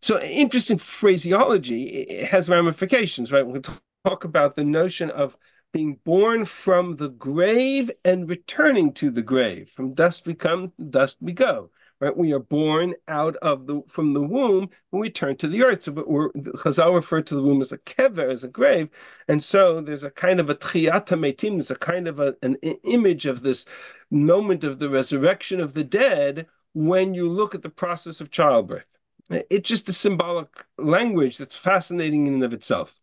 So interesting phraseology. It has ramifications, right? We'll talk about the notion of being born from the grave and returning to the grave. From dust we come, dust we go. Right? We are born from the womb when we turn to the earth. So Chazal referred to the womb as a kever, as a grave. And so there's a kind of a tchiyata metim, there's a kind of an image of this moment of the resurrection of the dead when you look at the process of childbirth. It's just a symbolic language that's fascinating in and of itself.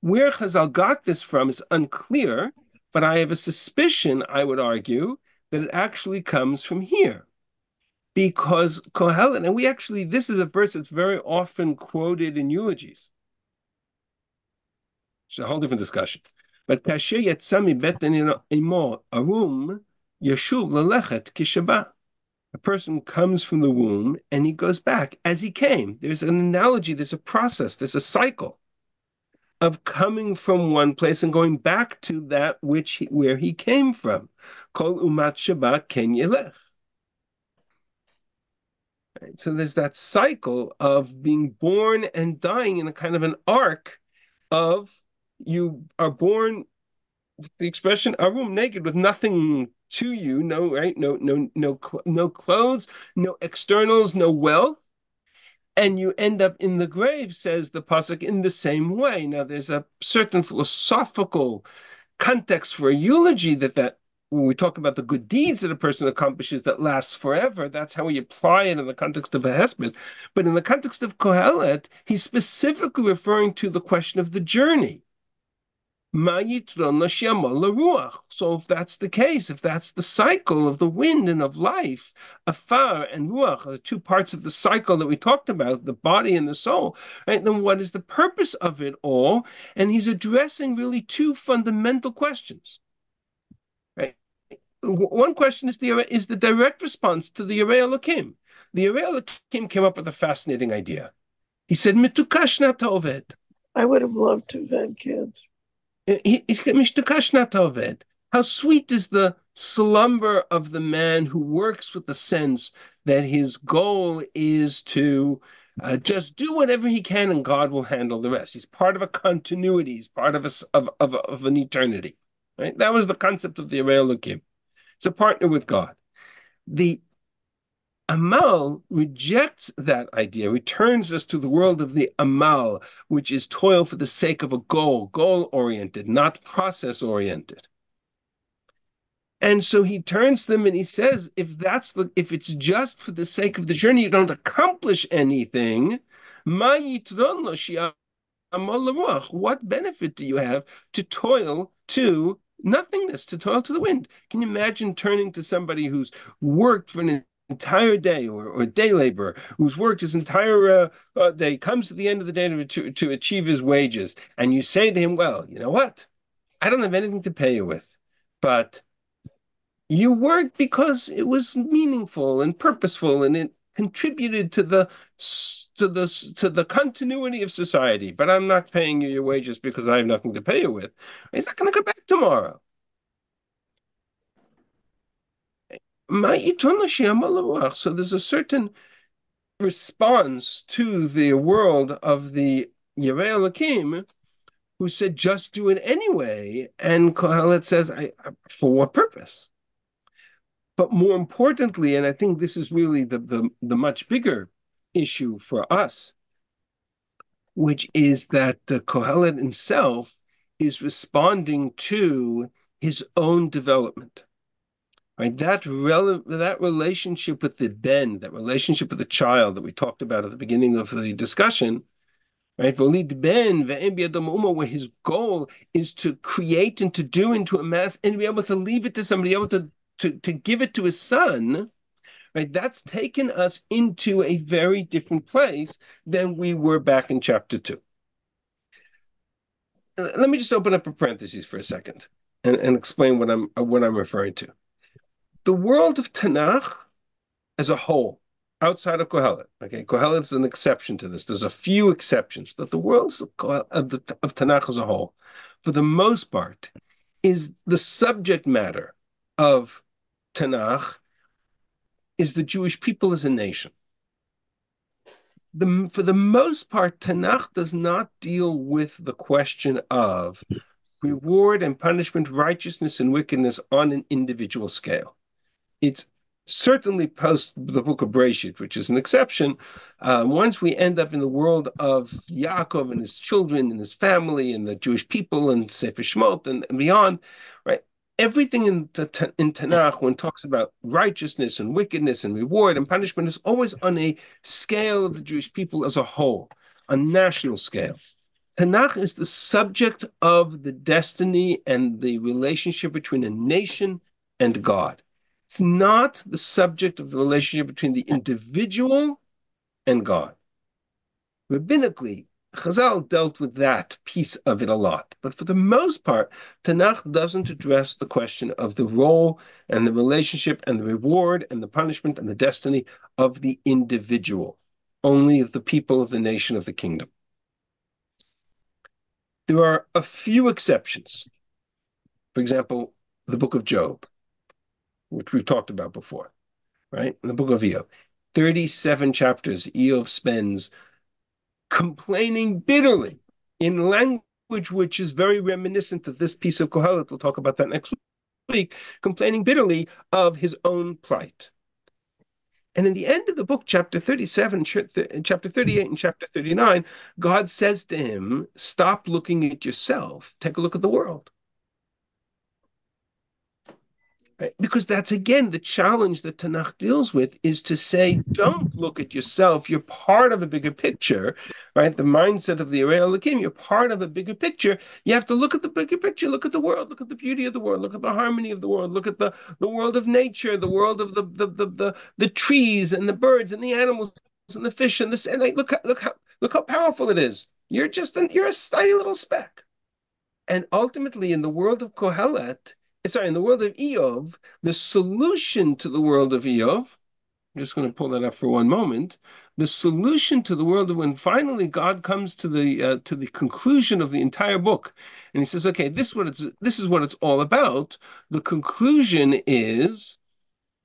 Where Chazal got this from is unclear, but I have a suspicion, I would argue, that it actually comes from here. Because Kohelet, and this is a verse that's very often quoted in eulogies. It's a whole different discussion. But Kasher Yetzami Betan Imo Arum Yeshuv Lelechet Kishaba. A person comes from the womb and he goes back as he came. There's an analogy, there's a process, there's a cycle of coming from one place and going back to that where he came from. Kol umat shaba ken yelech. So there's that cycle of being born and dying in a kind of an arc of you are born, the expression arum, naked, with nothing to you, no clothes, no externals, no wealth, and you end up in the grave, says the pasuk, in the same way. Now, there's a certain philosophical context for a eulogy that when we talk about the good deeds that a person accomplishes that lasts forever, that's how we apply it in the context of a hesped. But in the context of Kohelet, he's specifically referring to the question of the journey. So if that's the case, if that's the cycle of the wind and of life, afar and ruach are the two parts of the cycle that we talked about, the body and the soul, right? Then what is the purpose of it all? And he's addressing really two fundamental questions. Right? One question is the direct response to the Yerei Elokim. The Yerei Elokim came up with a fascinating idea. He said, "Mitukash na toved." I would have loved to have had kids. "Mitukash na toved." How sweet is the slumber of the man who works with the sense that his goal is to just do whatever he can and God will handle the rest. He's part of a continuity. He's part of an eternity. Right? That was the concept of the Arei Elokim. It's a partner with God. The Amal rejects that idea, returns us to the world of the Amal, which is toil for the sake of a goal-oriented, not process-oriented. And so he turns them and he says, if it's just for the sake of the journey, you don't accomplish anything. What benefit do you have to toil to nothingness, to toil to the wind? Can you imagine turning to somebody who's worked for an entire day, or day laborer who's worked his entire day, comes to the end of the day to achieve his wages, and you say to him, well, you know what? I don't have anything to pay you with, but you worked because it was meaningful and purposeful, and it contributed to the continuity of society. But I'm not paying you your wages because I have nothing to pay you with. He's not going to come back tomorrow. So there's a certain response to the world of the Yerei Elokim, who said, just do it anyway. And Kohelet says, for what purpose? But more importantly, and I think this is really the much bigger issue for us, which is that Kohelet himself is responding to his own development. Right? That relationship with the ben, that relationship with the child that we talked about at the beginning of the discussion, right? Volid ben where his goal is to create and to do and to amass and be able to leave it to somebody else, to give it to his son, right? That's taken us into a very different place than we were back in chapter 2. Let me just open up a parenthesis for a second and explain what I'm referring to. The world of Tanakh as a whole, outside of Kohelet, okay, Kohelet is an exception to this. There's a few exceptions, but the world of Tanakh as a whole, for the most part, is the subject matter of Tanakh is the Jewish people as a nation. For the most part, Tanakh does not deal with the question of reward and punishment, righteousness and wickedness on an individual scale. It's certainly post the book of Bereshit, which is an exception. Once we end up in the world of Yaakov and his children and his family and the Jewish people and Sefer Shemot and beyond, right? Everything in Tanakh, when it talks about righteousness and wickedness and reward and punishment, is always on a scale of the Jewish people as a whole, a national scale. Tanakh is the subject of the destiny and the relationship between a nation and God. It's not the subject of the relationship between the individual and God. Rabbinically, Chazal dealt with that piece of it a lot. But for the most part, Tanakh doesn't address the question of the role and the relationship and the reward and the punishment and the destiny of the individual, only of the people of the nation of the kingdom. There are a few exceptions. For example, the book of Job, which we've talked about before, right? The book of Eov. 37 chapters, Eov spends complaining bitterly in language which is very reminiscent of this piece of Kohelet. We'll talk about that next week, complaining bitterly of his own plight. And in the end of the book, chapter 37, chapter 38, and chapter 39, God says to him, stop looking at yourself, take a look at the world. Right? Because that's, again, the challenge that Tanakh deals with, is to say, don't look at yourself. You're part of a bigger picture, right? The mindset of the Arei Elokim, you're part of a bigger picture. You have to look at the bigger picture, look at the world, look at the beauty of the world, look at the harmony of the world, look at the world of nature, the world of the trees and the birds and the animals and the fish and this, and like, look how powerful it is. You're a tiny little speck. And ultimately, in the world of Kohelet, in the world of Eov, the solution to the world of Eov, I'm just going to pull that up for one moment. the solution to the world of when finally God comes to the conclusion of the entire book, and he says, "Okay, this is what it's all about." The conclusion is,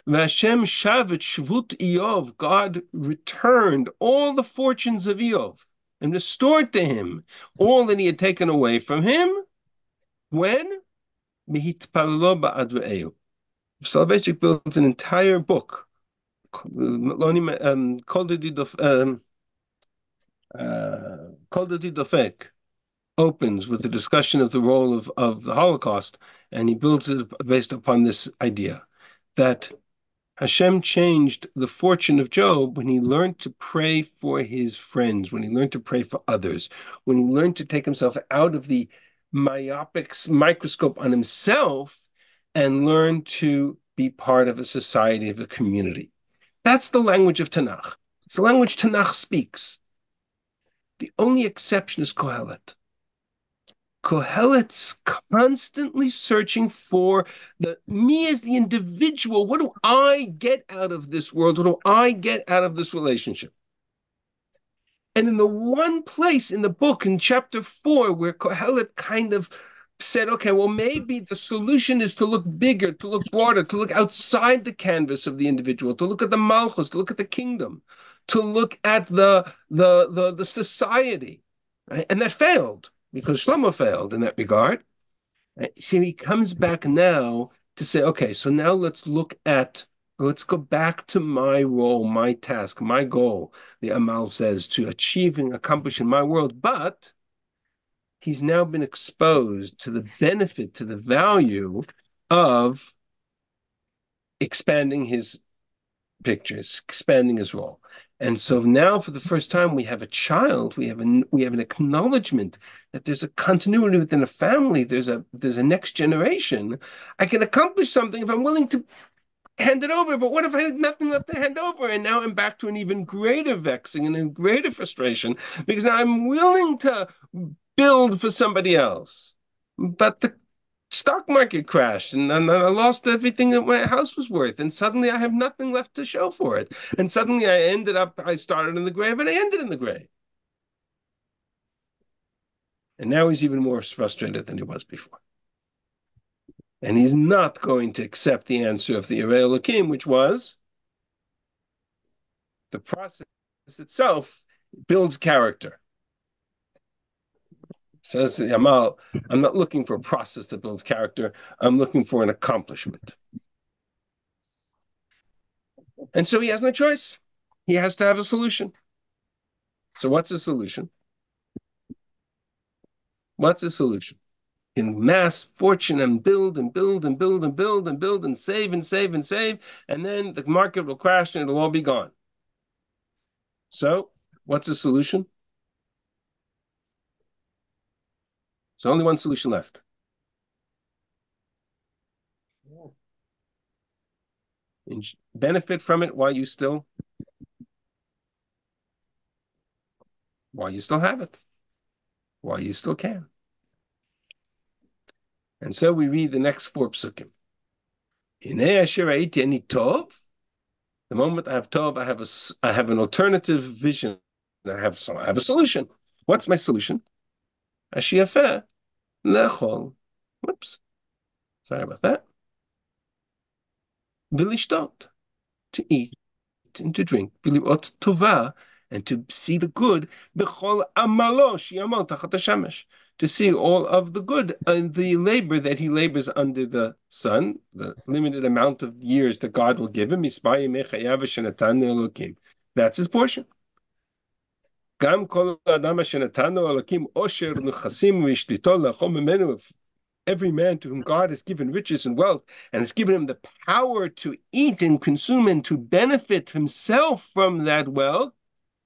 "Vashem shavet shvut Eov." God returned all the fortunes of Eov and restored to him all that he had taken away from him. When? Mihitpalalo ba'ad ve'eu. Soloveitchik builds an entire book. Kol Dofek opens with the discussion of the role of the Holocaust, and he builds it based upon this idea that Hashem changed the fortune of Job when he learned to pray for his friends, when he learned to pray for others, when he learned to take himself out of the myopic microscope on himself and learn to be part of a society, of a community. That's the language of Tanakh. It's the language Tanakh speaks. The only exception is Kohelet. Kohelet's constantly searching for me as the individual. What do I get out of this world? What do I get out of this relationship? And in the one place in the book, in chapter 4, where Kohelet kind of said, okay, well, maybe the solution is to look bigger, to look broader, to look outside the canvas of the individual, to look at the malchus, to look at the kingdom, to look at the society. Right? And that failed, because Shlomo failed in that regard. Right? So he comes back now to say, okay, so now let's go back to my role, my task, my goal, the Amal says, to achieve and accomplish in my world. But he's now been exposed to the benefit, to the value of expanding his pictures, expanding his role. And so now, for the first time, we have a child. We have an acknowledgement that there's a continuity within a family. There's a next generation. I can accomplish something if I'm willing to hand it over. But what if I had nothing left to hand over? And now I'm back to an even greater vexing and a greater frustration, because now I'm willing to build for somebody else. But the stock market crashed, and I lost everything that my house was worth, and suddenly I have nothing left to show for it. And suddenly I started in the grave and I ended in the grave. And now he's even more frustrated than he was before. And he's not going to accept the answer of the Irei Elokim, which was the process itself builds character. Says Yamal, I'm not looking for a process that builds character. I'm looking for an accomplishment. And so he has no choice. He has to have a solution. So what's the solution? What's the solution? In mass fortune and build and build and build and build and build and save and save and save, and then the market will crash and it'll all be gone. So what's the solution? There's only one solution left. And benefit from it while you still have it, while you still can. And so we read the next 4 psukim. The moment I have tov, I have an alternative vision. I have a solution. What's my solution? Ashiyafeh lechol. Whoops. Sorry about that. Vilishtot, to eat and to drink. Viliot tova, and to see the good. Bechol amalo sheyamol tachat hashemesh, to see all of the good and the labor that he labors under the sun, the limited amount of years that God will give him. That's his portion. Every man to whom God has given riches and wealth and has given him the power to eat and consume and to benefit himself from that wealth,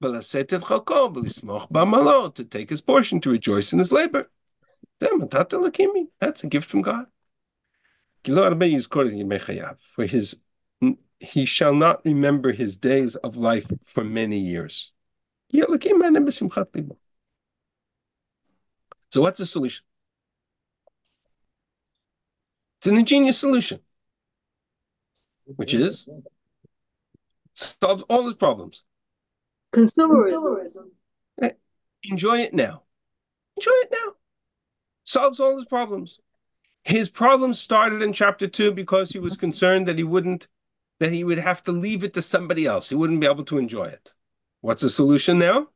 to take his portion, to rejoice in his labor. That's a gift from God. For he shall not remember his days of life for many years. So what's the solution? It's an ingenious solution, which is solves all his problems. Consumerism. Enjoy it now. Enjoy it now. Solves all his problems. His problems started in chapter 2 because he was concerned that he would have to leave it to somebody else. He wouldn't be able to enjoy it. What's the solution now?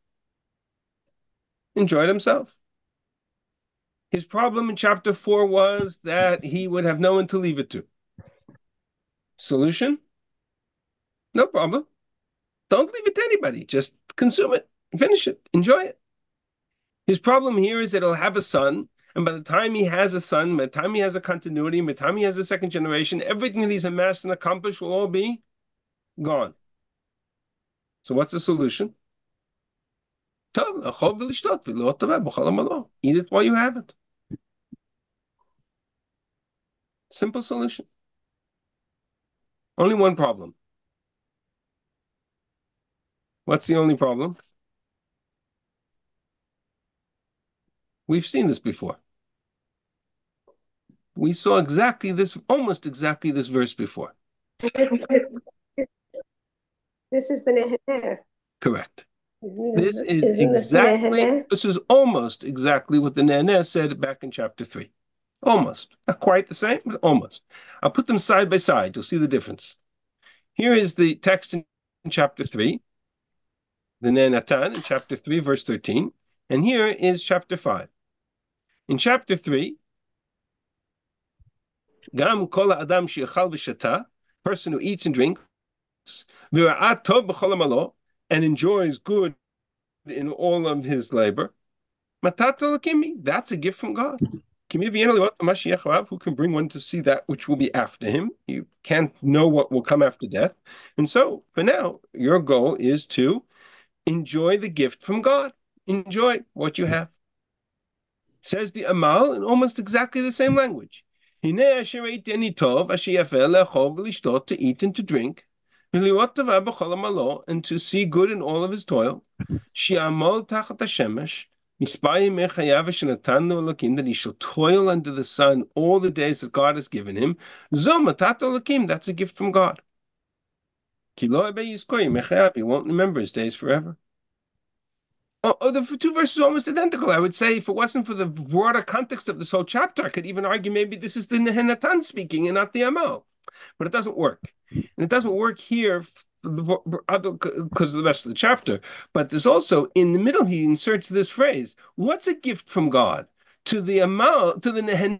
Enjoy it himself. His problem in chapter 4 was that he would have no one to leave it to. Solution? No problem. Don't leave it to anybody. Just consume it, finish it, enjoy it. His problem here is that he'll have a son, and by the time he has a son, by the time he has a continuity, by the time he has a second generation, everything that he's amassed and accomplished will all be gone. So what's the solution? Eat it while you have it. Simple solution. Only one problem. What's the only problem? We've seen this before. We saw exactly this, almost exactly this verse before. This is the Nehener. Correct. This is almost exactly what the Nehener said back in chapter 3. Almost. Not quite the same, but almost. I'll put them side by side. You'll see the difference. Here is the text in chapter 3, the Nehenatan in chapter 3, verse 13. And here is chapter 5. In chapter 3, Gam kol adam she'echal v'shata, person who eats and drinks, v'ra'at tov b'chol amalo, and enjoys good in all of his labor. Matat l'kimi, that's a gift from God. Who can bring one to see that which will be after him? You can't know what will come after death. And so, for now, your goal is to enjoy the gift from God. Enjoy what you have. Says the Amal in almost exactly the same language. To eat and to drink, and to see good in all of his toil. That he shall toil under the sun all the days that God has given him. That's a gift from God. He won't remember his days forever. The two verses are almost identical. I would say if it wasn't for the broader context of this whole chapter, I could even argue maybe this is the Nehenatan speaking and not the Amal. But it doesn't work. And it doesn't work here because of the rest of the chapter. But there's also, in the middle, he inserts this phrase, what's a gift from God? To the Amal, to the Nehenatan,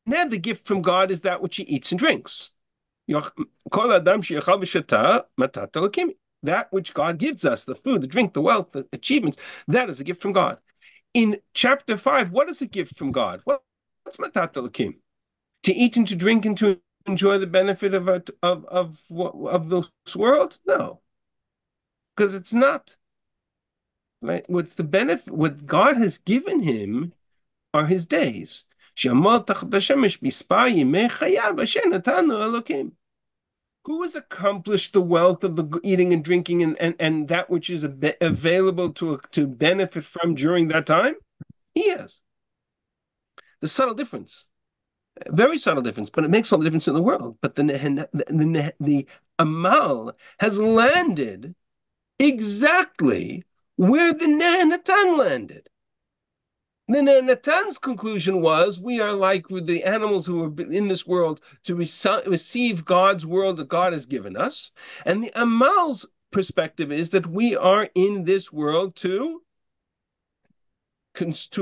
the gift from God is that which he eats and drinks. That which God gives us, the food, the drink, the wealth, the achievements, that is a gift from God. In chapter 5, what is a gift from God? What's matat elokim? To eat and to drink and to enjoy the benefit of this world? No, because it's not. Right? What's the benefit? What God has given him are his days. Who has accomplished the wealth of the eating and drinking and that which is available to benefit from during that time? He has. The subtle difference, very subtle difference, but it makes all the difference in the world. But the Amal has landed exactly where the Nehenatan landed. The Nehenatan's conclusion was, we are like the animals who are in this world to receive God's world that God has given us. And the Amal's perspective is that we are in this world to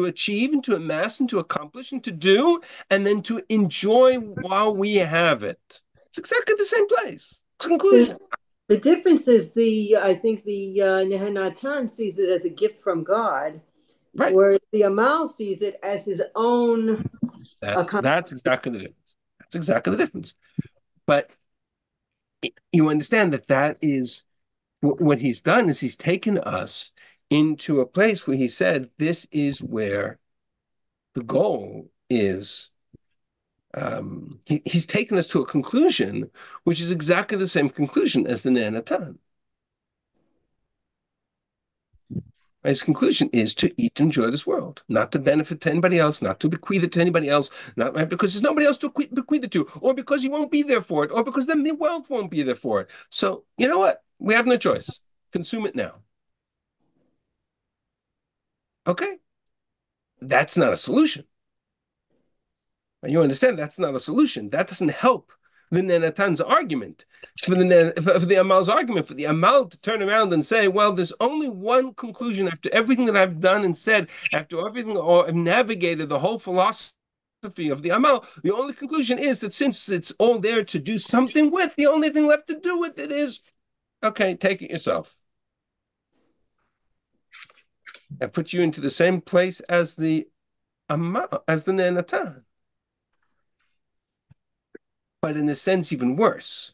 achieve and to amass and to accomplish and to do, and then to enjoy while we have it. It's exactly the same place. Conclusion. The difference is I think the Nehenatan sees it as a gift from God. Right. Whereas the Amal sees it as his own. That's exactly the difference. That's exactly the difference. But you understand that is what he's done is he's taken us into a place where he said this is where the goal is. He's taken us to a conclusion which is exactly the same conclusion as the Nehenatan. His conclusion is to eat and enjoy this world, not to benefit to anybody else, not to bequeath it to anybody else, not because there's nobody else to bequeath it to, or because he won't be there for it, or because then the wealth won't be there for it. So, you know what? We have no choice. consume it now. Okay, that's not a solution. You understand? That's not a solution. That doesn't help the Nenatan's argument. For the Amal's argument, for the Amal to turn around and say, well, there's only one conclusion after everything that I've done and said, after everything, or I've navigated the whole philosophy of the Amal, the only conclusion is that since it's all there to do something with, the only thing left to do with it is, okay, take it yourself. That puts you into the same place as the Amal, as the Nenatan. But in a sense, even worse,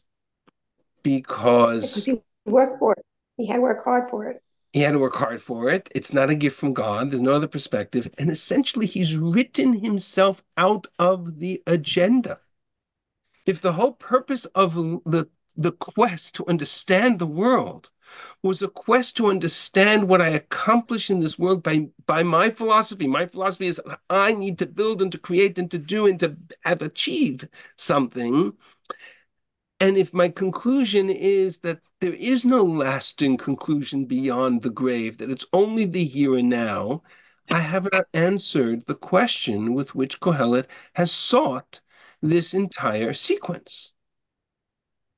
because he worked for it. He had to work hard for it. He had to work hard for it. It's not a gift from God. There's no other perspective. And essentially, he's written himself out of the agenda. If the whole purpose of the quest to understand the world was a quest to understand what I accomplish in this world by my philosophy is I need to build and to create and to do and to have achieved something. And if my conclusion is that there is no lasting conclusion beyond the grave, that it's only the here and now, I have not answered the question with which Kohelet has sought this entire sequence,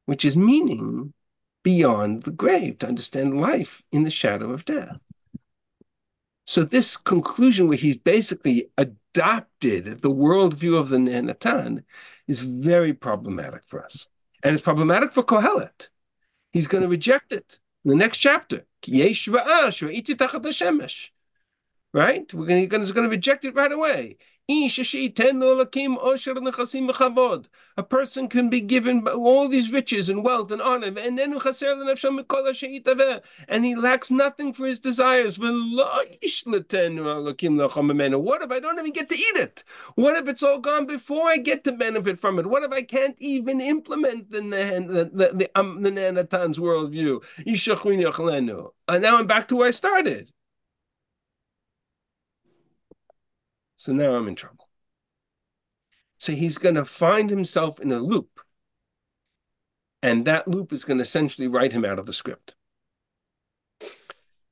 which is meaning beyond the grave, to understand life in the shadow of death. So this conclusion where he's basically adopted the worldview of the Nenatan is very problematic for us. And it's problematic for Kohelet. He's going to reject it in the next chapter. Right? He's going to reject it right away. A person can be given all these riches and wealth and honor, and he lacks nothing for his desires. What if I don't even get to eat it? What if it's all gone before I get to benefit from it? What if I can't even implement the Nenatan's worldview? And now I'm back to where I started. So now I'm in trouble. So he's going to find himself in a loop. And that loop is going to essentially write him out of the script.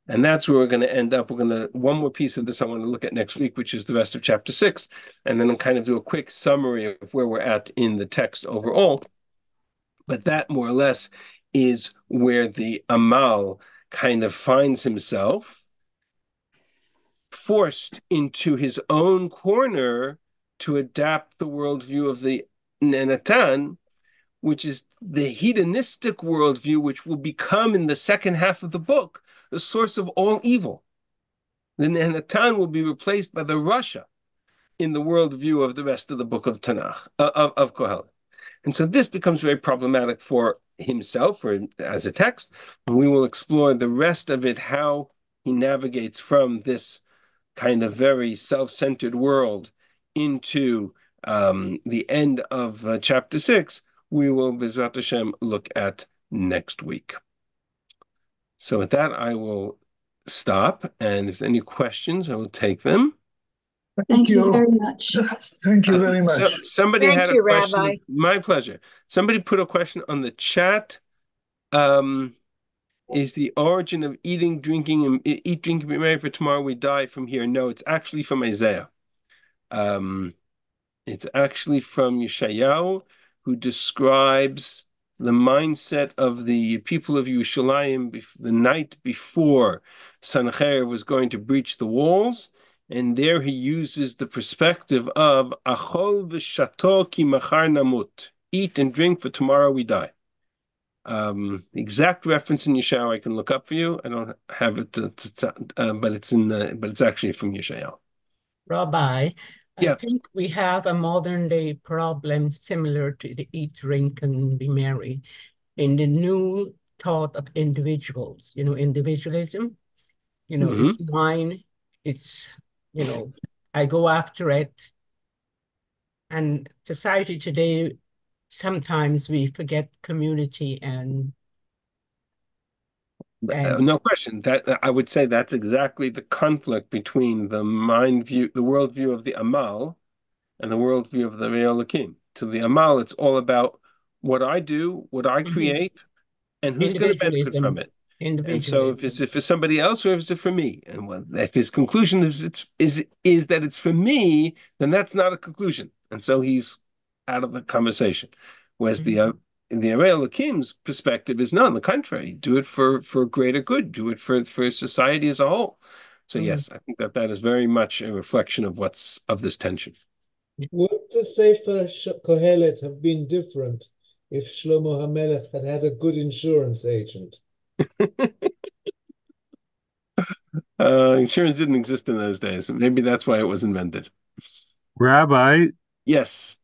And that's where we're going to end up. One more piece of this I want to look at next week, which is the rest of chapter 6. And then I'll kind of do a quick summary of where we're at in the text overall. But that more or less is where the Amal kind of finds himself forced into his own corner to adapt the worldview of the Nenatan, which is the hedonistic worldview, which will become in the second half of the book the source of all evil. The Nenatan will be replaced by the Russia in the worldview of the rest of the book of Tanakh, of Kohelet. And so this becomes very problematic for himself or as a text, and we will explore the rest of it, how he navigates from this kind of very self-centered world into the end of chapter 6, we will, B'ezrat Hashem, look at next week. So with that, I will stop, and if there are any questions, I will take them. Thank you very much. Thank you very much. Somebody Thank had a you, question. Rabbi. My pleasure. Somebody put a question on the chat. Is the origin of eat, drinking, be merry, for tomorrow we die from here? No, it's actually from Isaiah. It's actually from Yeshayahu, who describes the mindset of the people of Yerushalayim the night before Sancher was going to breach the walls. And there he uses the perspective of Achol v'shato ki machar namut. Eat and drink, for tomorrow we die. Exact reference in Yeshayahu I can look up for you. I don't have it, but it's actually from Yeshayahu. Rabbi, Yeah. I think we have a modern day problem similar to the eat, drink, and be merry in the new thought of individuals, individualism. It's mine, it's, I go after it. And society today, sometimes we forget community and no question. That I would say that's exactly the conflict between the worldview of the Amal and the worldview of the Re'el Elokim. To the Amal, it's all about what I do, what I create, and who's going to benefit from it. And so if Individualism. it's for somebody else or if it's for me, and if his conclusion is that it's for me, then that's not a conclusion, and so he's out of the conversation. Whereas the Arei Elokim's perspective is no, on the contrary, do it for greater good, do it for society as a whole. So yes, I think that is very much a reflection of this tension. Would the Sefer Kohelet have been different if Shlomo HaMelech had had a good insurance agent? Insurance didn't exist in those days, but maybe that's why it was invented. Rabbi, Yes.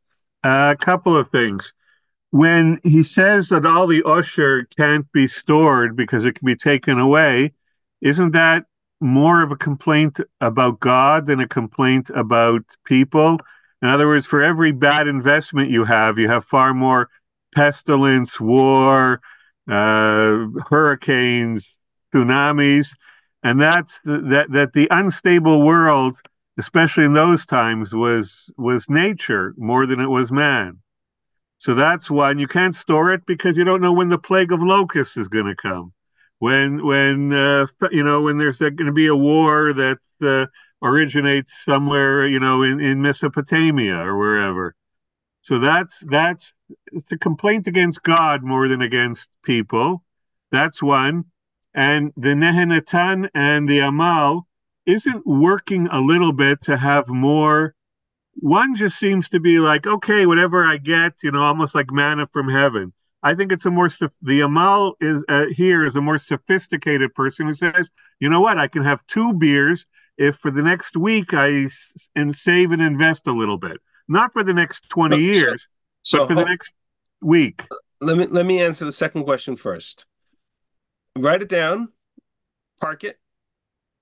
a couple of things. When he says that all the usher can't be stored because it can be taken away, isn't that more of a complaint about God than a complaint about people? In other words, for every bad investment you have far more pestilence, war, hurricanes, tsunamis, and that's that the unstable world, especially in those times, was nature more than it was man. So that's one. You can't store it because you don't know when the plague of locusts is going to come. When there's going to be a war that originates somewhere, in Mesopotamia or wherever. So that's it's a complaint against God more than against people. That's one. And the Nehenatan and the Amal isn't working a little bit to have more. One just seems to be like, okay, whatever I get, almost like manna from heaven. I think it's the Amal is here is a more sophisticated person who says, you know what, I can have 2 beers if for the next week I save and invest a little bit, not for the next 20 years, but for the next week. Let me answer the second question first. Write it down, park it.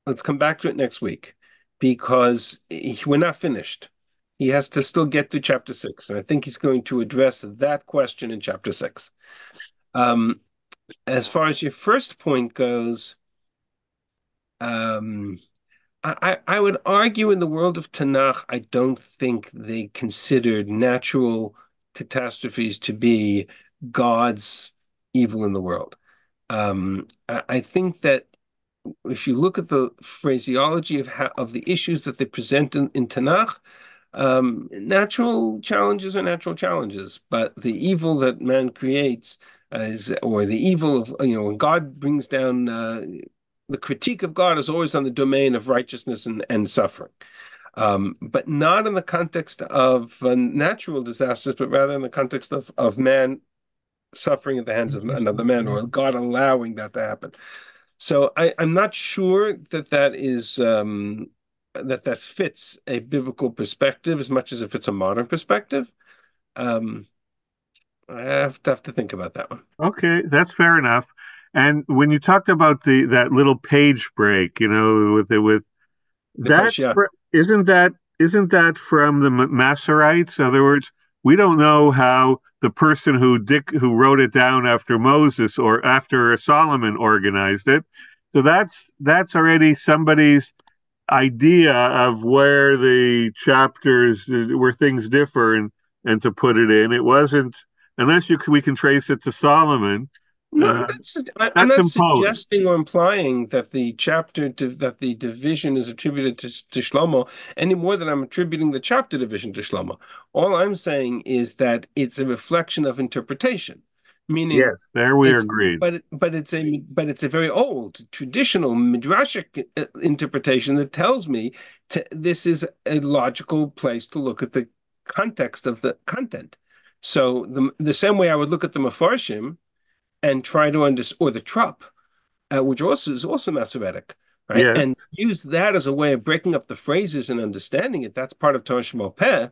Let's come back to it next week because we're not finished. He has to still get to chapter 6, and I think he's going to address that question in chapter 6. As far as your first point goes, I would argue in the world of Tanakh, I don't think they considered natural catastrophes to be God's evil in the world. I think that if you look at the phraseology of the issues that they present in Tanakh, natural challenges are natural challenges, but the evil that man creates or the evil of, when God brings down, the critique of God is always on the domain of righteousness and suffering, but not in the context of natural disasters, but rather in the context of man suffering at the hands of another man, or God allowing that to happen. So I'm not sure that is that fits a biblical perspective as much as if it's a modern perspective. I have to think about that one. Okay, that's fair enough. And when you talked about that little page break, with that's isn't that from the Masoretes? In other words, we don't know how the person who wrote it down after Moses or after Solomon organized it. So that's already somebody's idea of where the chapters, where things differ, and to put it in. It wasn't, unless we can trace it to Solomon. No, I'm not imposed. Suggesting or implying that the that the division is attributed to Shlomo any more than I'm attributing the chapter division to Shlomo. All I'm saying is that it's a reflection of interpretation, meaning yes, there we agreed. But it's a very old traditional midrashic interpretation that tells me this is a logical place to look at the context of the content. So the same way I would look at the Mefarshim and try to understand, or the Trop, which is also Masoretic, right? Yes. And use that as a way of breaking up the phrases and understanding it. That's part of Torah Shmo Peh.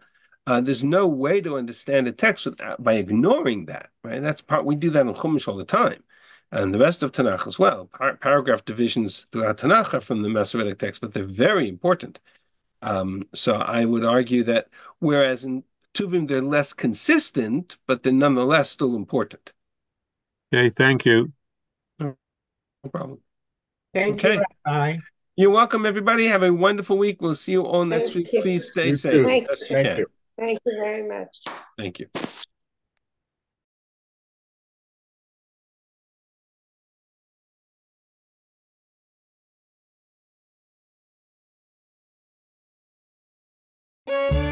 There's no way to understand a text by ignoring that, right? That's part. We do that in Chumash all the time, and the rest of Tanakh as well. Paragraph divisions throughout Tanakh are from the Masoretic text, but they're very important. So I would argue that whereas in Tuvim they're less consistent, but they're nonetheless still important. Okay, thank you. No problem. Thank you, Rabbi. You're welcome, everybody. Have a wonderful week. We'll see you all next week. Please stay safe. Thank you. Thank you very much. Thank you. you.